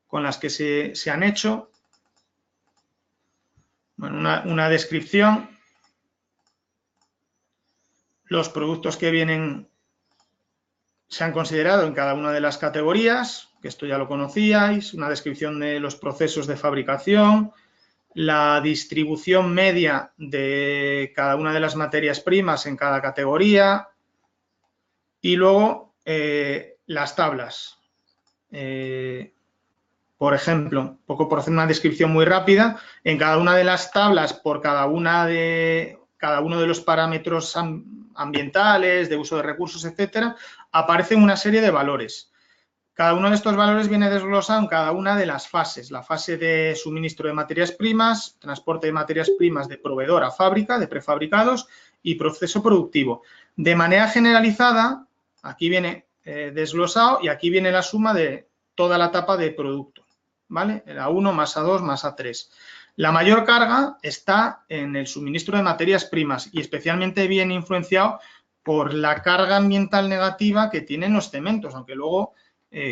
con las que se han hecho. Bueno, una descripción, los productos que se han considerado en cada una de las categorías, que esto ya lo conocíais, una descripción de los procesos de fabricación, la distribución media de cada una de las materias primas en cada categoría y luego las tablas. Por ejemplo, un poco por hacer una descripción muy rápida, en cada una de las tablas, por cada uno de los parámetros ambientales, de uso de recursos, etcétera, aparecen una serie de valores. Cada uno de estos valores viene desglosado en cada una de las fases. La fase de suministro de materias primas, transporte de materias primas de proveedor a fábrica, de prefabricados, y proceso productivo. De manera generalizada, aquí viene desglosado y aquí viene la suma de toda la etapa de producto, ¿vale? El A1 más A2 más A3. La mayor carga está en el suministro de materias primas y especialmente bien influenciado por la carga ambiental negativa que tienen los cementos, aunque luego,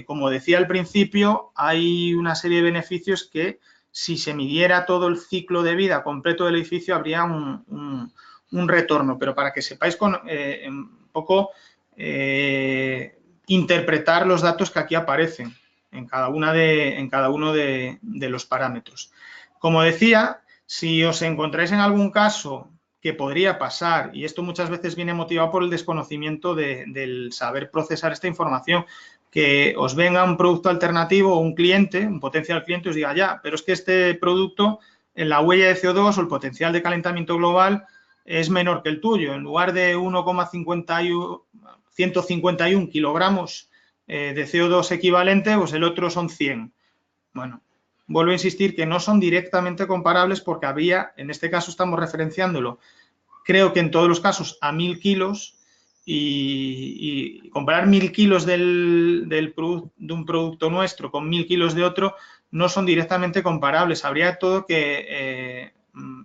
como decía al principio, hay una serie de beneficios que si se midiera todo el ciclo de vida completo del edificio habría un retorno, pero para que sepáis un poco interpretar los datos que aquí aparecen en cada uno de los parámetros. Como decía, si os encontráis en algún caso que podría pasar, y esto muchas veces viene motivado por el desconocimiento del saber procesar esta información, que os venga un producto alternativo o un cliente, un potencial cliente, os diga, ya, pero es que este producto, en la huella de CO2 o el potencial de calentamiento global es menor que el tuyo. En lugar de 151 kilogramos de CO2 equivalente, pues el otro son 100. Bueno, vuelvo a insistir que no son directamente comparables porque habría, en este caso estamos referenciándolo, creo que en todos los casos a 1000 kilos, y comparar 1000 kilos de un producto nuestro con 1000 kilos de otro no son directamente comparables. Habría todo que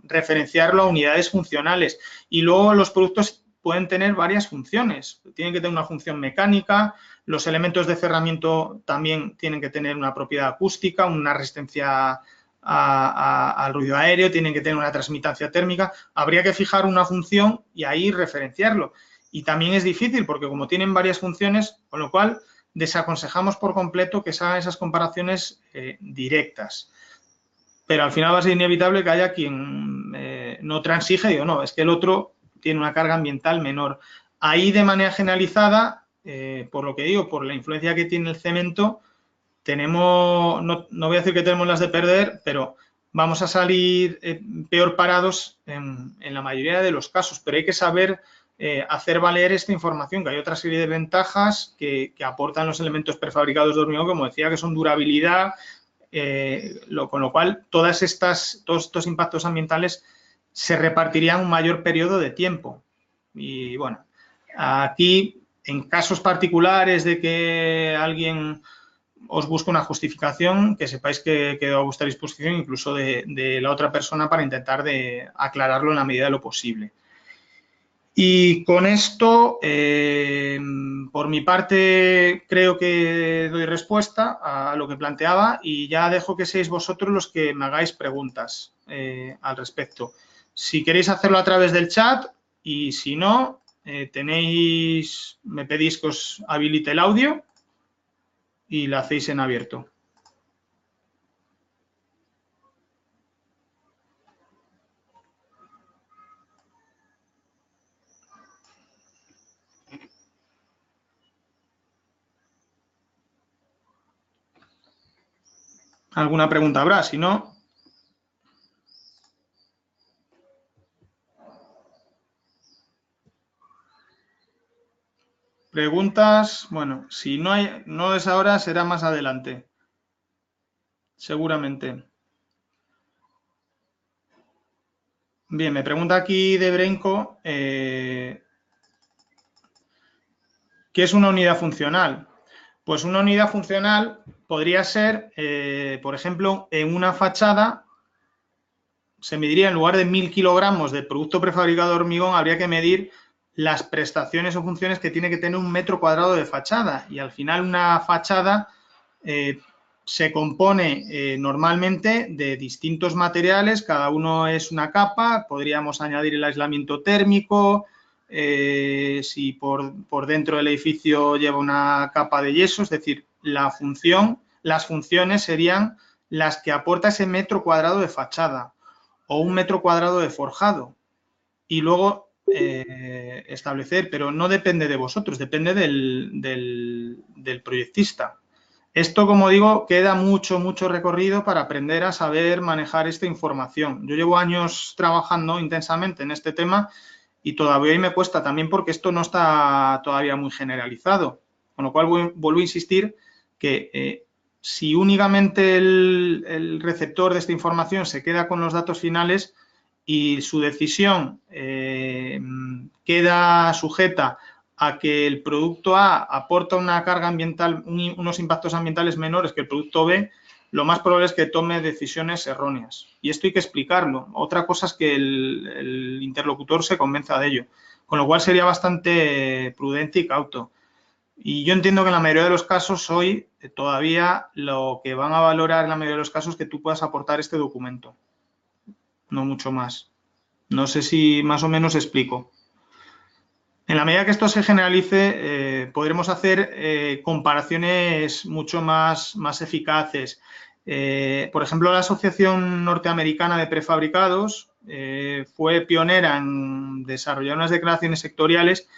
referenciarlo a unidades funcionales. Y luego los productos pueden tener varias funciones. Tienen que tener una función mecánica, los elementos de cerramiento también tienen que tener una propiedad acústica, una resistencia al ruido aéreo, tienen que tener una transmitancia térmica. Habría que fijar una función y ahí referenciarlo. Y también es difícil porque como tienen varias funciones, con lo cual desaconsejamos por completo que se hagan esas comparaciones directas. Pero al final va a ser inevitable que haya quien no transige y digo, no, es que el otro tiene una carga ambiental menor. Ahí de manera generalizada, por lo que digo, por la influencia que tiene el cemento, tenemos, no voy a decir que tenemos las de perder, pero vamos a salir peor parados en la mayoría de los casos. Pero hay que saber hacer valer esta información, que hay otra serie de ventajas que aportan los elementos prefabricados de hormigón, como decía, que son durabilidad, con lo cual todos estos impactos ambientales se repartirían un mayor periodo de tiempo. Y bueno, aquí en casos particulares de que alguien os busque una justificación, que sepáis que quedo a vuestra disposición incluso de la otra persona para intentar de aclararlo en la medida de lo posible. Y con esto, por mi parte, creo que doy respuesta a lo que planteaba y ya dejo que seáis vosotros los que me hagáis preguntas al respecto. Si queréis hacerlo a través del chat y si no, me pedís que os habilite el audio y lo hacéis en abierto. ¿Alguna pregunta habrá? Si no... Preguntas, bueno, si no es ahora, será más adelante. Seguramente. Bien, me pregunta aquí de Brenco, ¿qué es una unidad funcional? Pues una unidad funcional podría ser, por ejemplo, en una fachada, se mediría en lugar de 1000 kilogramos de producto prefabricado de hormigón, habría que medir las prestaciones o funciones que tiene que tener un metro cuadrado de fachada. Y al final una fachada se compone normalmente de distintos materiales, cada uno es una capa, podríamos añadir el aislamiento térmico, si por dentro del edificio lleva una capa de yeso, es decir, las funciones serían las que aporta ese metro cuadrado de fachada o un metro cuadrado de forjado. Y luego establecer, pero no depende de vosotros, depende del proyectista. Esto, como digo, queda mucho recorrido para aprender a saber manejar esta información. Yo llevo años trabajando intensamente en este tema y todavía hoy me cuesta también porque esto no está todavía muy generalizado. Con lo cual vuelvo a insistir que si únicamente el receptor de esta información se queda con los datos finales y su decisión queda sujeta a que el producto A aporta una carga ambiental, unos impactos ambientales menores que el producto B, lo más probable es que tome decisiones erróneas. Y esto hay que explicarlo. Otra cosa es que el interlocutor se convenza de ello. Con lo cual sería bastante prudente y cauto. Y yo entiendo que en la mayoría de los casos hoy todavía lo que van a valorar en la mayoría de los casos es que tú puedas aportar este documento. No mucho más. No sé si más o menos explico. En la medida que esto se generalice, podremos hacer comparaciones mucho más eficaces. Por ejemplo, la Asociación Norteamericana de Prefabricados fue pionera en desarrollar unas declaraciones sectoriales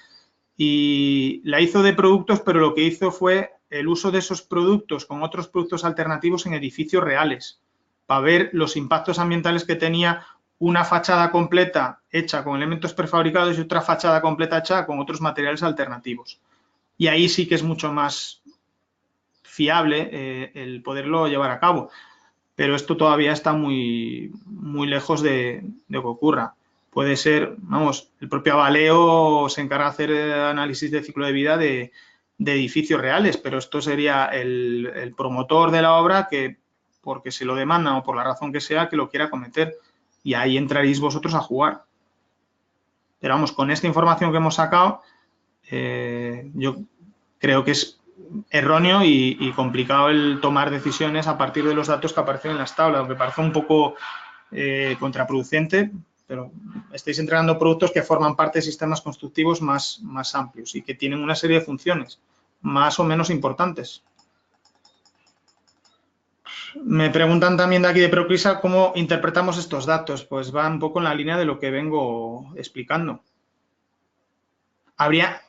y la hizo de productos, pero lo que hizo fue el uso de esos productos con otros productos alternativos en edificios reales, para ver los impactos ambientales que tenía una fachada completa hecha con elementos prefabricados y otra fachada completa hecha con otros materiales alternativos. Y ahí sí que es mucho más fiable el poderlo llevar a cabo. Pero esto todavía está muy, muy lejos de que ocurra. Puede ser, vamos, el propio Avaleo se encarga de hacer análisis de ciclo de vida de edificios reales, pero esto sería el promotor de la obra que, porque se lo demanda o por la razón que sea, que lo quiera cometer. Y ahí entraréis vosotros a jugar. Pero vamos, con esta información que hemos sacado, yo creo que es erróneo y complicado el tomar decisiones a partir de los datos que aparecen en las tablas, aunque parece un poco contraproducente, pero estáis entregando productos que forman parte de sistemas constructivos más amplios y que tienen una serie de funciones más o menos importantes. Me preguntan también de aquí de Proclisa cómo interpretamos estos datos. Pues va un poco en la línea de lo que vengo explicando. Habría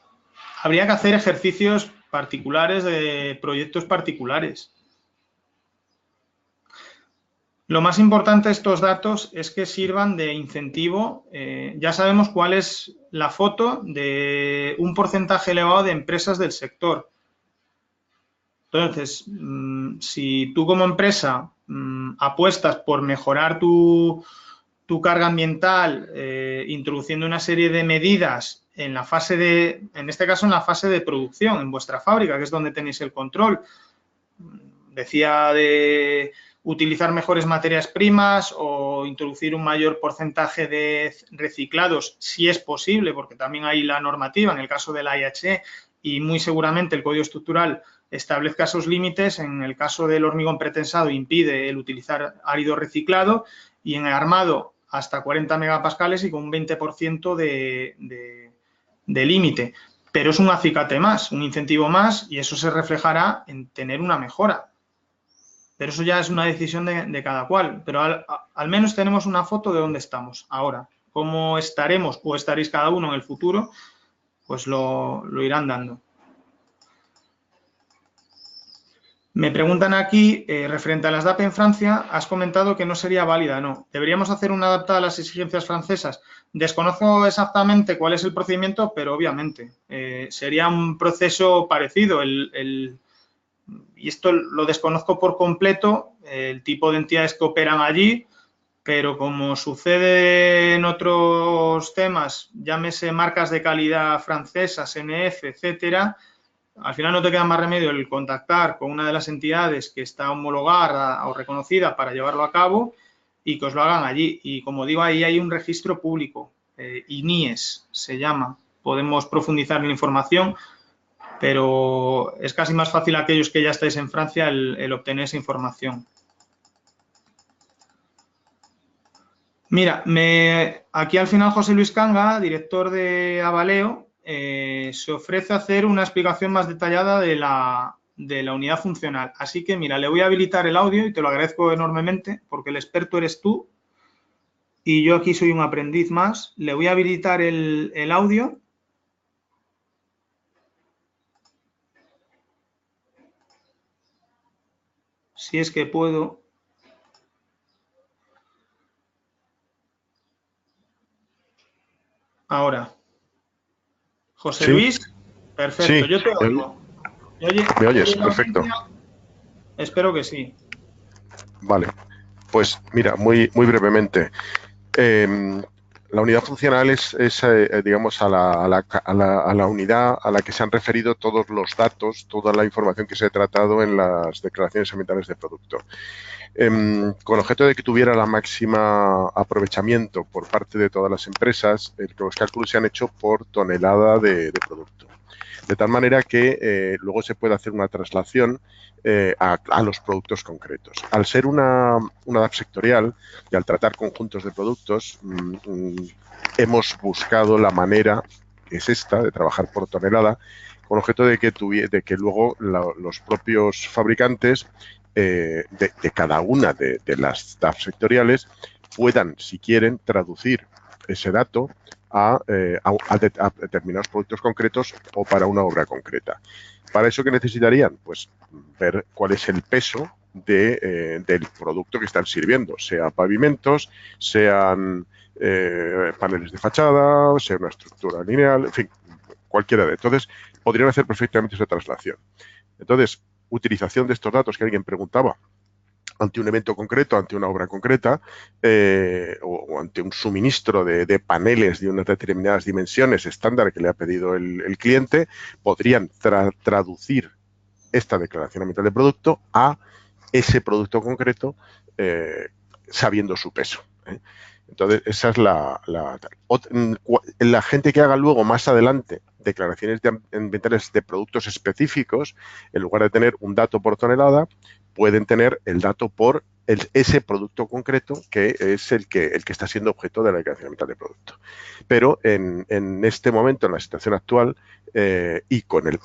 que hacer ejercicios particulares de proyectos particulares. Lo más importante de estos datos es que sirvan de incentivo. Ya sabemos cuál es la foto de un porcentaje elevado de empresas del sector. Entonces, si tú como empresa apuestas por mejorar tu carga ambiental, introduciendo una serie de medidas en la fase en este caso en la fase de producción, en vuestra fábrica, que es donde tenéis el control. Decía de utilizar mejores materias primas o introducir un mayor porcentaje de reciclados, si es posible, porque también hay la normativa en el caso de la IHE y muy seguramente el Código Estructural establezca esos límites. En el caso del hormigón pretensado impide el utilizar árido reciclado y en el armado hasta 40 megapascales y con un 20% de límite. Pero es un acicate más, un incentivo más y eso se reflejará en tener una mejora. Pero eso ya es una decisión de cada cual. Pero al menos tenemos una foto de dónde estamos ahora. Cómo estaremos o estaréis cada uno en el futuro, pues lo irán dando. Me preguntan aquí, referente a las DAP en Francia, has comentado que no sería válida. No, deberíamos hacer una adaptada a las exigencias francesas. Desconozco exactamente cuál es el procedimiento, pero obviamente sería un proceso parecido. Y esto lo desconozco por completo, el tipo de entidades que operan allí, pero como sucede en otros temas, llámese marcas de calidad francesas, NF, etcétera, al final no te queda más remedio el contactar con una de las entidades que está homologada o reconocida para llevarlo a cabo y que os lo hagan allí. Y como digo, ahí hay un registro público, INIES se llama. Podemos profundizar en la información, pero es casi más fácil a aquellos que ya estáis en Francia el obtener esa información. Mira, aquí al final José Luis Canga, director de Avaleo, se ofrece a hacer una explicación más detallada de la unidad funcional. Así que, mira, le voy a habilitar el audio y te lo agradezco enormemente porque el experto eres tú y yo aquí soy un aprendiz más. Le voy a habilitar el audio. Si es que puedo. Ahora. José ¿Sí? Luis, perfecto. Sí. Yo te oigo. ¿Me oyes? Perfecto. Espero que sí. Vale. Pues mira, muy brevemente. La unidad funcional es digamos, a la unidad a la que se han referido todos los datos, toda la información que se ha tratado en las declaraciones ambientales de producto. Con objeto de que tuviera la máxima aprovechamiento por parte de todas las empresas, los cálculos se han hecho por tonelada de producto. De tal manera que luego se puede hacer una traslación a los productos concretos. Al ser una DAP sectorial y al tratar conjuntos de productos, hemos buscado la manera, que es esta, de trabajar por tonelada, con objeto de que luego los propios fabricantes de cada una de las staff sectoriales puedan, si quieren, traducir ese dato a determinados productos concretos o para una obra concreta. ¿Para eso qué necesitarían? Pues ver cuál es el peso del producto que están sirviendo, sea pavimentos, sean paneles de fachada, sea una estructura lineal, en fin, cualquiera de. Entonces, podrían hacer perfectamente esa traslación. Entonces, utilización de estos datos que alguien preguntaba ante un evento concreto, ante una obra concreta, o ante un suministro de paneles de unas determinadas dimensiones estándar que le ha pedido el cliente, podrían traducir esta declaración ambiental de producto a ese producto concreto sabiendo su peso. Entonces, esa es la gente que haga luego más adelante declaraciones ambientales de productos específicos, en lugar de tener un dato por tonelada, pueden tener el dato por ese producto concreto que es el que está siendo objeto de la declaración ambiental de producto. Pero en este momento, en la situación actual, y con el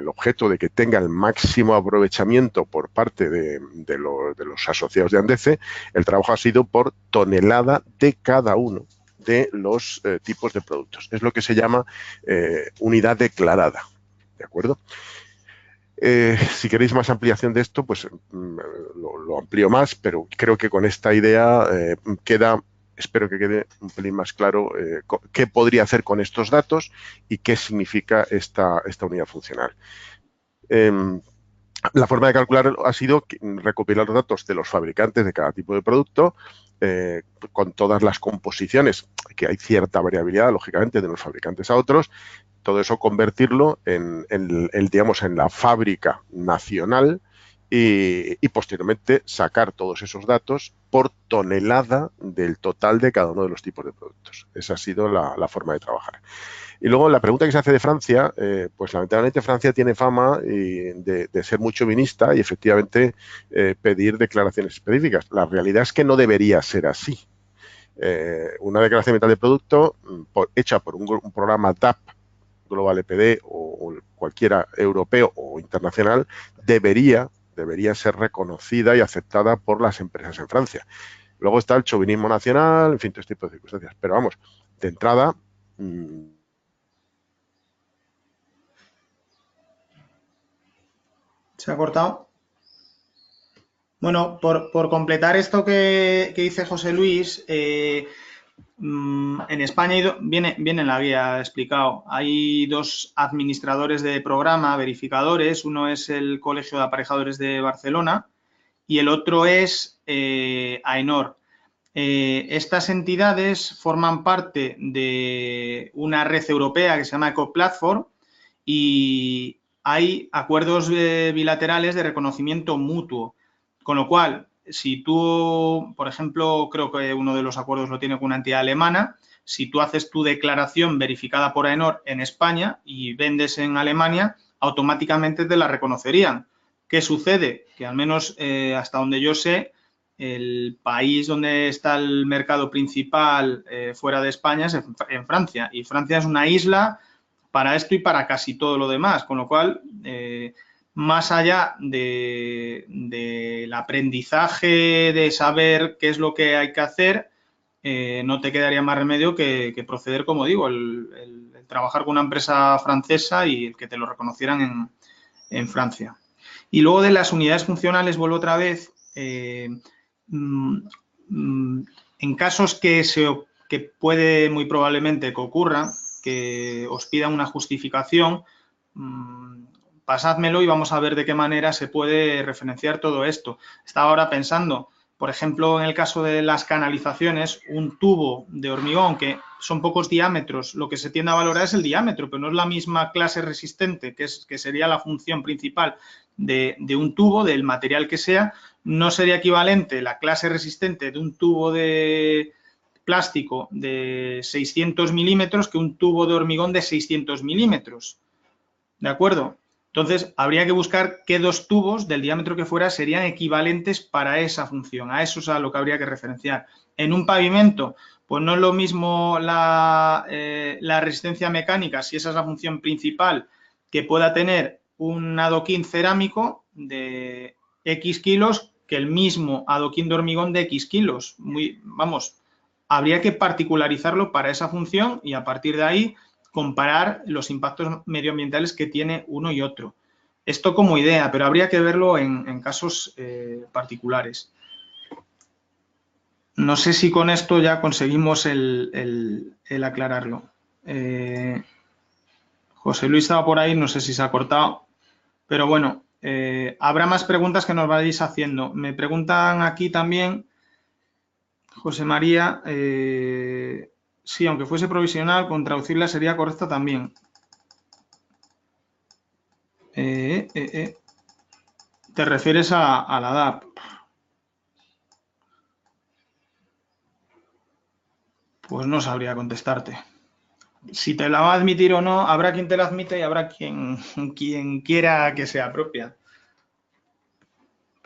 objeto de que tenga el máximo aprovechamiento por parte de los asociados de Andece, el trabajo ha sido por tonelada de cada uno de los tipos de productos. Es lo que se llama unidad declarada, ¿de acuerdo? Si queréis más ampliación de esto, pues lo amplío más, pero creo que con esta idea espero que quede un pelín más claro qué podría hacer con estos datos y qué significa esta unidad funcional. La forma de calcular ha sido recopilar los datos de los fabricantes de cada tipo de producto, con todas las composiciones, que hay cierta variabilidad, lógicamente, de unos fabricantes a otros. Todo eso convertirlo en la fábrica nacional y posteriormente sacar todos esos datos por tonelada del total de cada uno de los tipos de productos. Esa ha sido la forma de trabajar. Y luego la pregunta que se hace de Francia, pues lamentablemente Francia tiene fama de ser muy chauvinista y efectivamente pedir declaraciones específicas. La realidad es que no debería ser así. Una declaración ambiental de producto hecha por un programa DAP, Global EPD o cualquiera europeo o internacional, debería ser reconocida y aceptada por las empresas en Francia. Luego está el chauvinismo nacional, en fin, todo este tipo de circunstancias. Pero vamos, de entrada... ¿Se ha cortado? Bueno, por completar esto que dice José Luis, en España viene en la guía explicado. Hay dos administradores de programa, verificadores. Uno es el Colegio de Aparejadores de Barcelona y el otro es AENOR. Estas entidades forman parte de una red europea que se llama EcoPlatform y hay acuerdos bilaterales de reconocimiento mutuo. Con lo cual, si tú, por ejemplo, creo que uno de los acuerdos lo tiene con una entidad alemana, si tú haces tu declaración verificada por AENOR en España y vendes en Alemania, automáticamente te la reconocerían. ¿Qué sucede? Que al menos hasta donde yo sé, el país donde está el mercado principal fuera de España es en Francia. Y Francia es una isla para esto y para casi todo lo demás. Con lo cual, más allá del aprendizaje, de saber qué es lo que hay que hacer, no te quedaría más remedio que proceder, como digo, el trabajar con una empresa francesa y el que te lo reconocieran en Francia. Y luego de las unidades funcionales, vuelvo otra vez, en casos que puede muy probablemente que ocurra, que os pidan una justificación, pasádmelo y vamos a ver de qué manera se puede referenciar todo esto. Estaba ahora pensando, por ejemplo, en el caso de las canalizaciones, un tubo de hormigón que son pocos diámetros, lo que se tiende a valorar es el diámetro, pero no es la misma clase resistente, que sería la función principal de un tubo, del material que sea. No sería equivalente la clase resistente de un tubo de plástico de 600 milímetros que un tubo de hormigón de 600 milímetros. ¿De acuerdo? Entonces, habría que buscar qué dos tubos del diámetro que fuera serían equivalentes para esa función. A eso es a lo que habría que referenciar. En un pavimento, pues no es lo mismo la resistencia mecánica, si esa es la función principal, que pueda tener un adoquín cerámico de X kilos que el mismo adoquín de hormigón de X kilos. Vamos, habría que particularizarlo para esa función y a partir de ahí comparar los impactos medioambientales que tiene uno y otro. Esto como idea, pero habría que verlo en casos particulares. No sé si con esto ya conseguimos el aclararlo. José Luis estaba por ahí, no sé si se ha cortado, pero bueno, habrá más preguntas que nos vayáis haciendo. Me preguntan aquí también, José María, sí, aunque fuese provisional, con traducirla sería correcta también. ¿Te refieres a la DAP? Pues no sabría contestarte. Si te la va a admitir o no, habrá quien te la admite y habrá quien quiera que sea propia.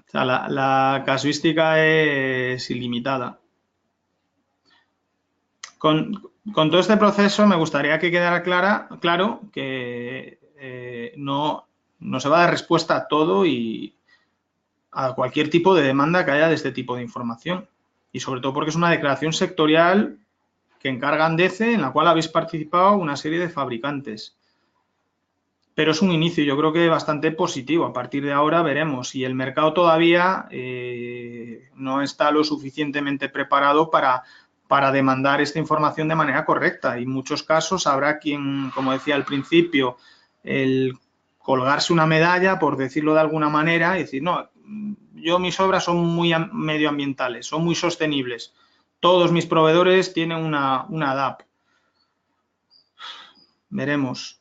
O sea, la casuística es ilimitada. Con todo este proceso me gustaría que quedara claro que no se va a dar respuesta a todo y a cualquier tipo de demanda que haya de este tipo de información. Y sobre todo porque es una declaración sectorial que encarga Andece, en la cual habéis participado una serie de fabricantes. Pero es un inicio, yo creo que bastante positivo. A partir de ahora veremos. Y el mercado todavía no está lo suficientemente preparado para demandar esta información de manera correcta. Y en muchos casos habrá quien, como decía al principio, el colgarse una medalla, por decirlo de alguna manera, y decir, no, mis obras son muy medioambientales, son muy sostenibles. Todos mis proveedores tienen una DAP. Veremos.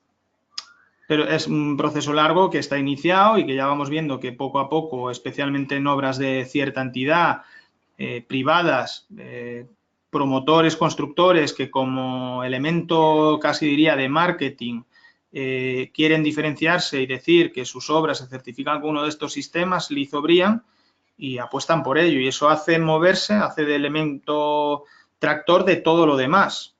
Pero es un proceso largo que está iniciado y que ya vamos viendo que poco a poco, especialmente en obras de cierta entidad, privadas, promotores, constructores, que como elemento casi diría de marketing quieren diferenciarse y decir que sus obras se certifican con uno de estos sistemas, LEED o BREEAM, y apuestan por ello. Y eso hace moverse, hace de elemento tractor de todo lo demás.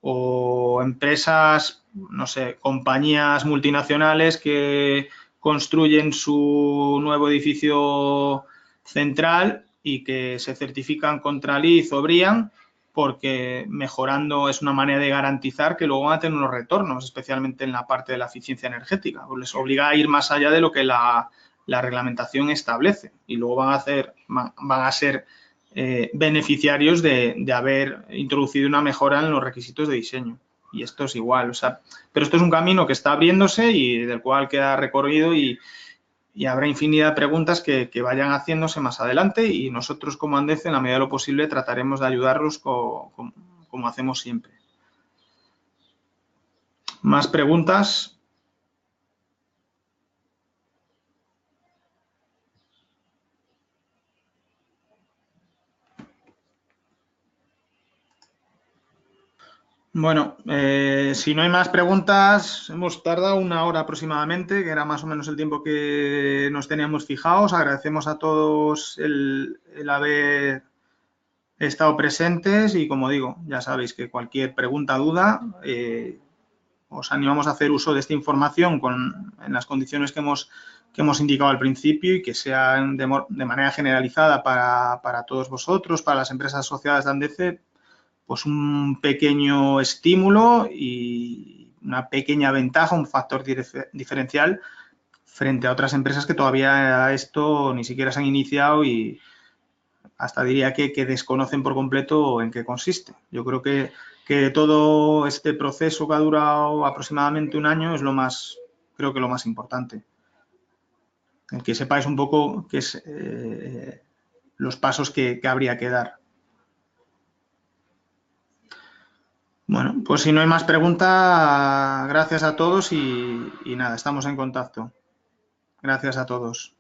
O empresas, no sé, compañías multinacionales que construyen su nuevo edificio central y que se certifican contra LEED o BREEAM porque mejorando es una manera de garantizar que luego van a tener unos retornos, especialmente en la parte de la eficiencia energética. Pues les obliga a ir más allá de lo que la reglamentación establece y luego van a ser beneficiarios de haber introducido una mejora en los requisitos de diseño. Y esto es igual, o sea, pero esto es un camino que está abriéndose y del cual queda recorrido y habrá infinidad de preguntas que vayan haciéndose más adelante y nosotros como Andece, en la medida de lo posible, trataremos de ayudarlos como hacemos siempre. ¿Más preguntas? Bueno, si no hay más preguntas, hemos tardado 1 hora aproximadamente, que era más o menos el tiempo que nos teníamos fijados. Agradecemos a todos el haber estado presentes y, como digo, ya sabéis que cualquier pregunta, duda, os animamos a hacer uso de esta información en las condiciones que hemos indicado al principio y que sean de manera generalizada para todos vosotros, para las empresas asociadas de Andece, pues un pequeño estímulo y una pequeña ventaja, un factor diferencial frente a otras empresas que todavía esto ni siquiera se han iniciado y hasta diría que desconocen por completo en qué consiste. Yo creo que todo este proceso que ha durado aproximadamente 1 año es creo que lo más importante. El que sepáis un poco qué es los pasos que habría que dar. Bueno, pues si no hay más preguntas, gracias a todos y nada, estamos en contacto. Gracias a todos.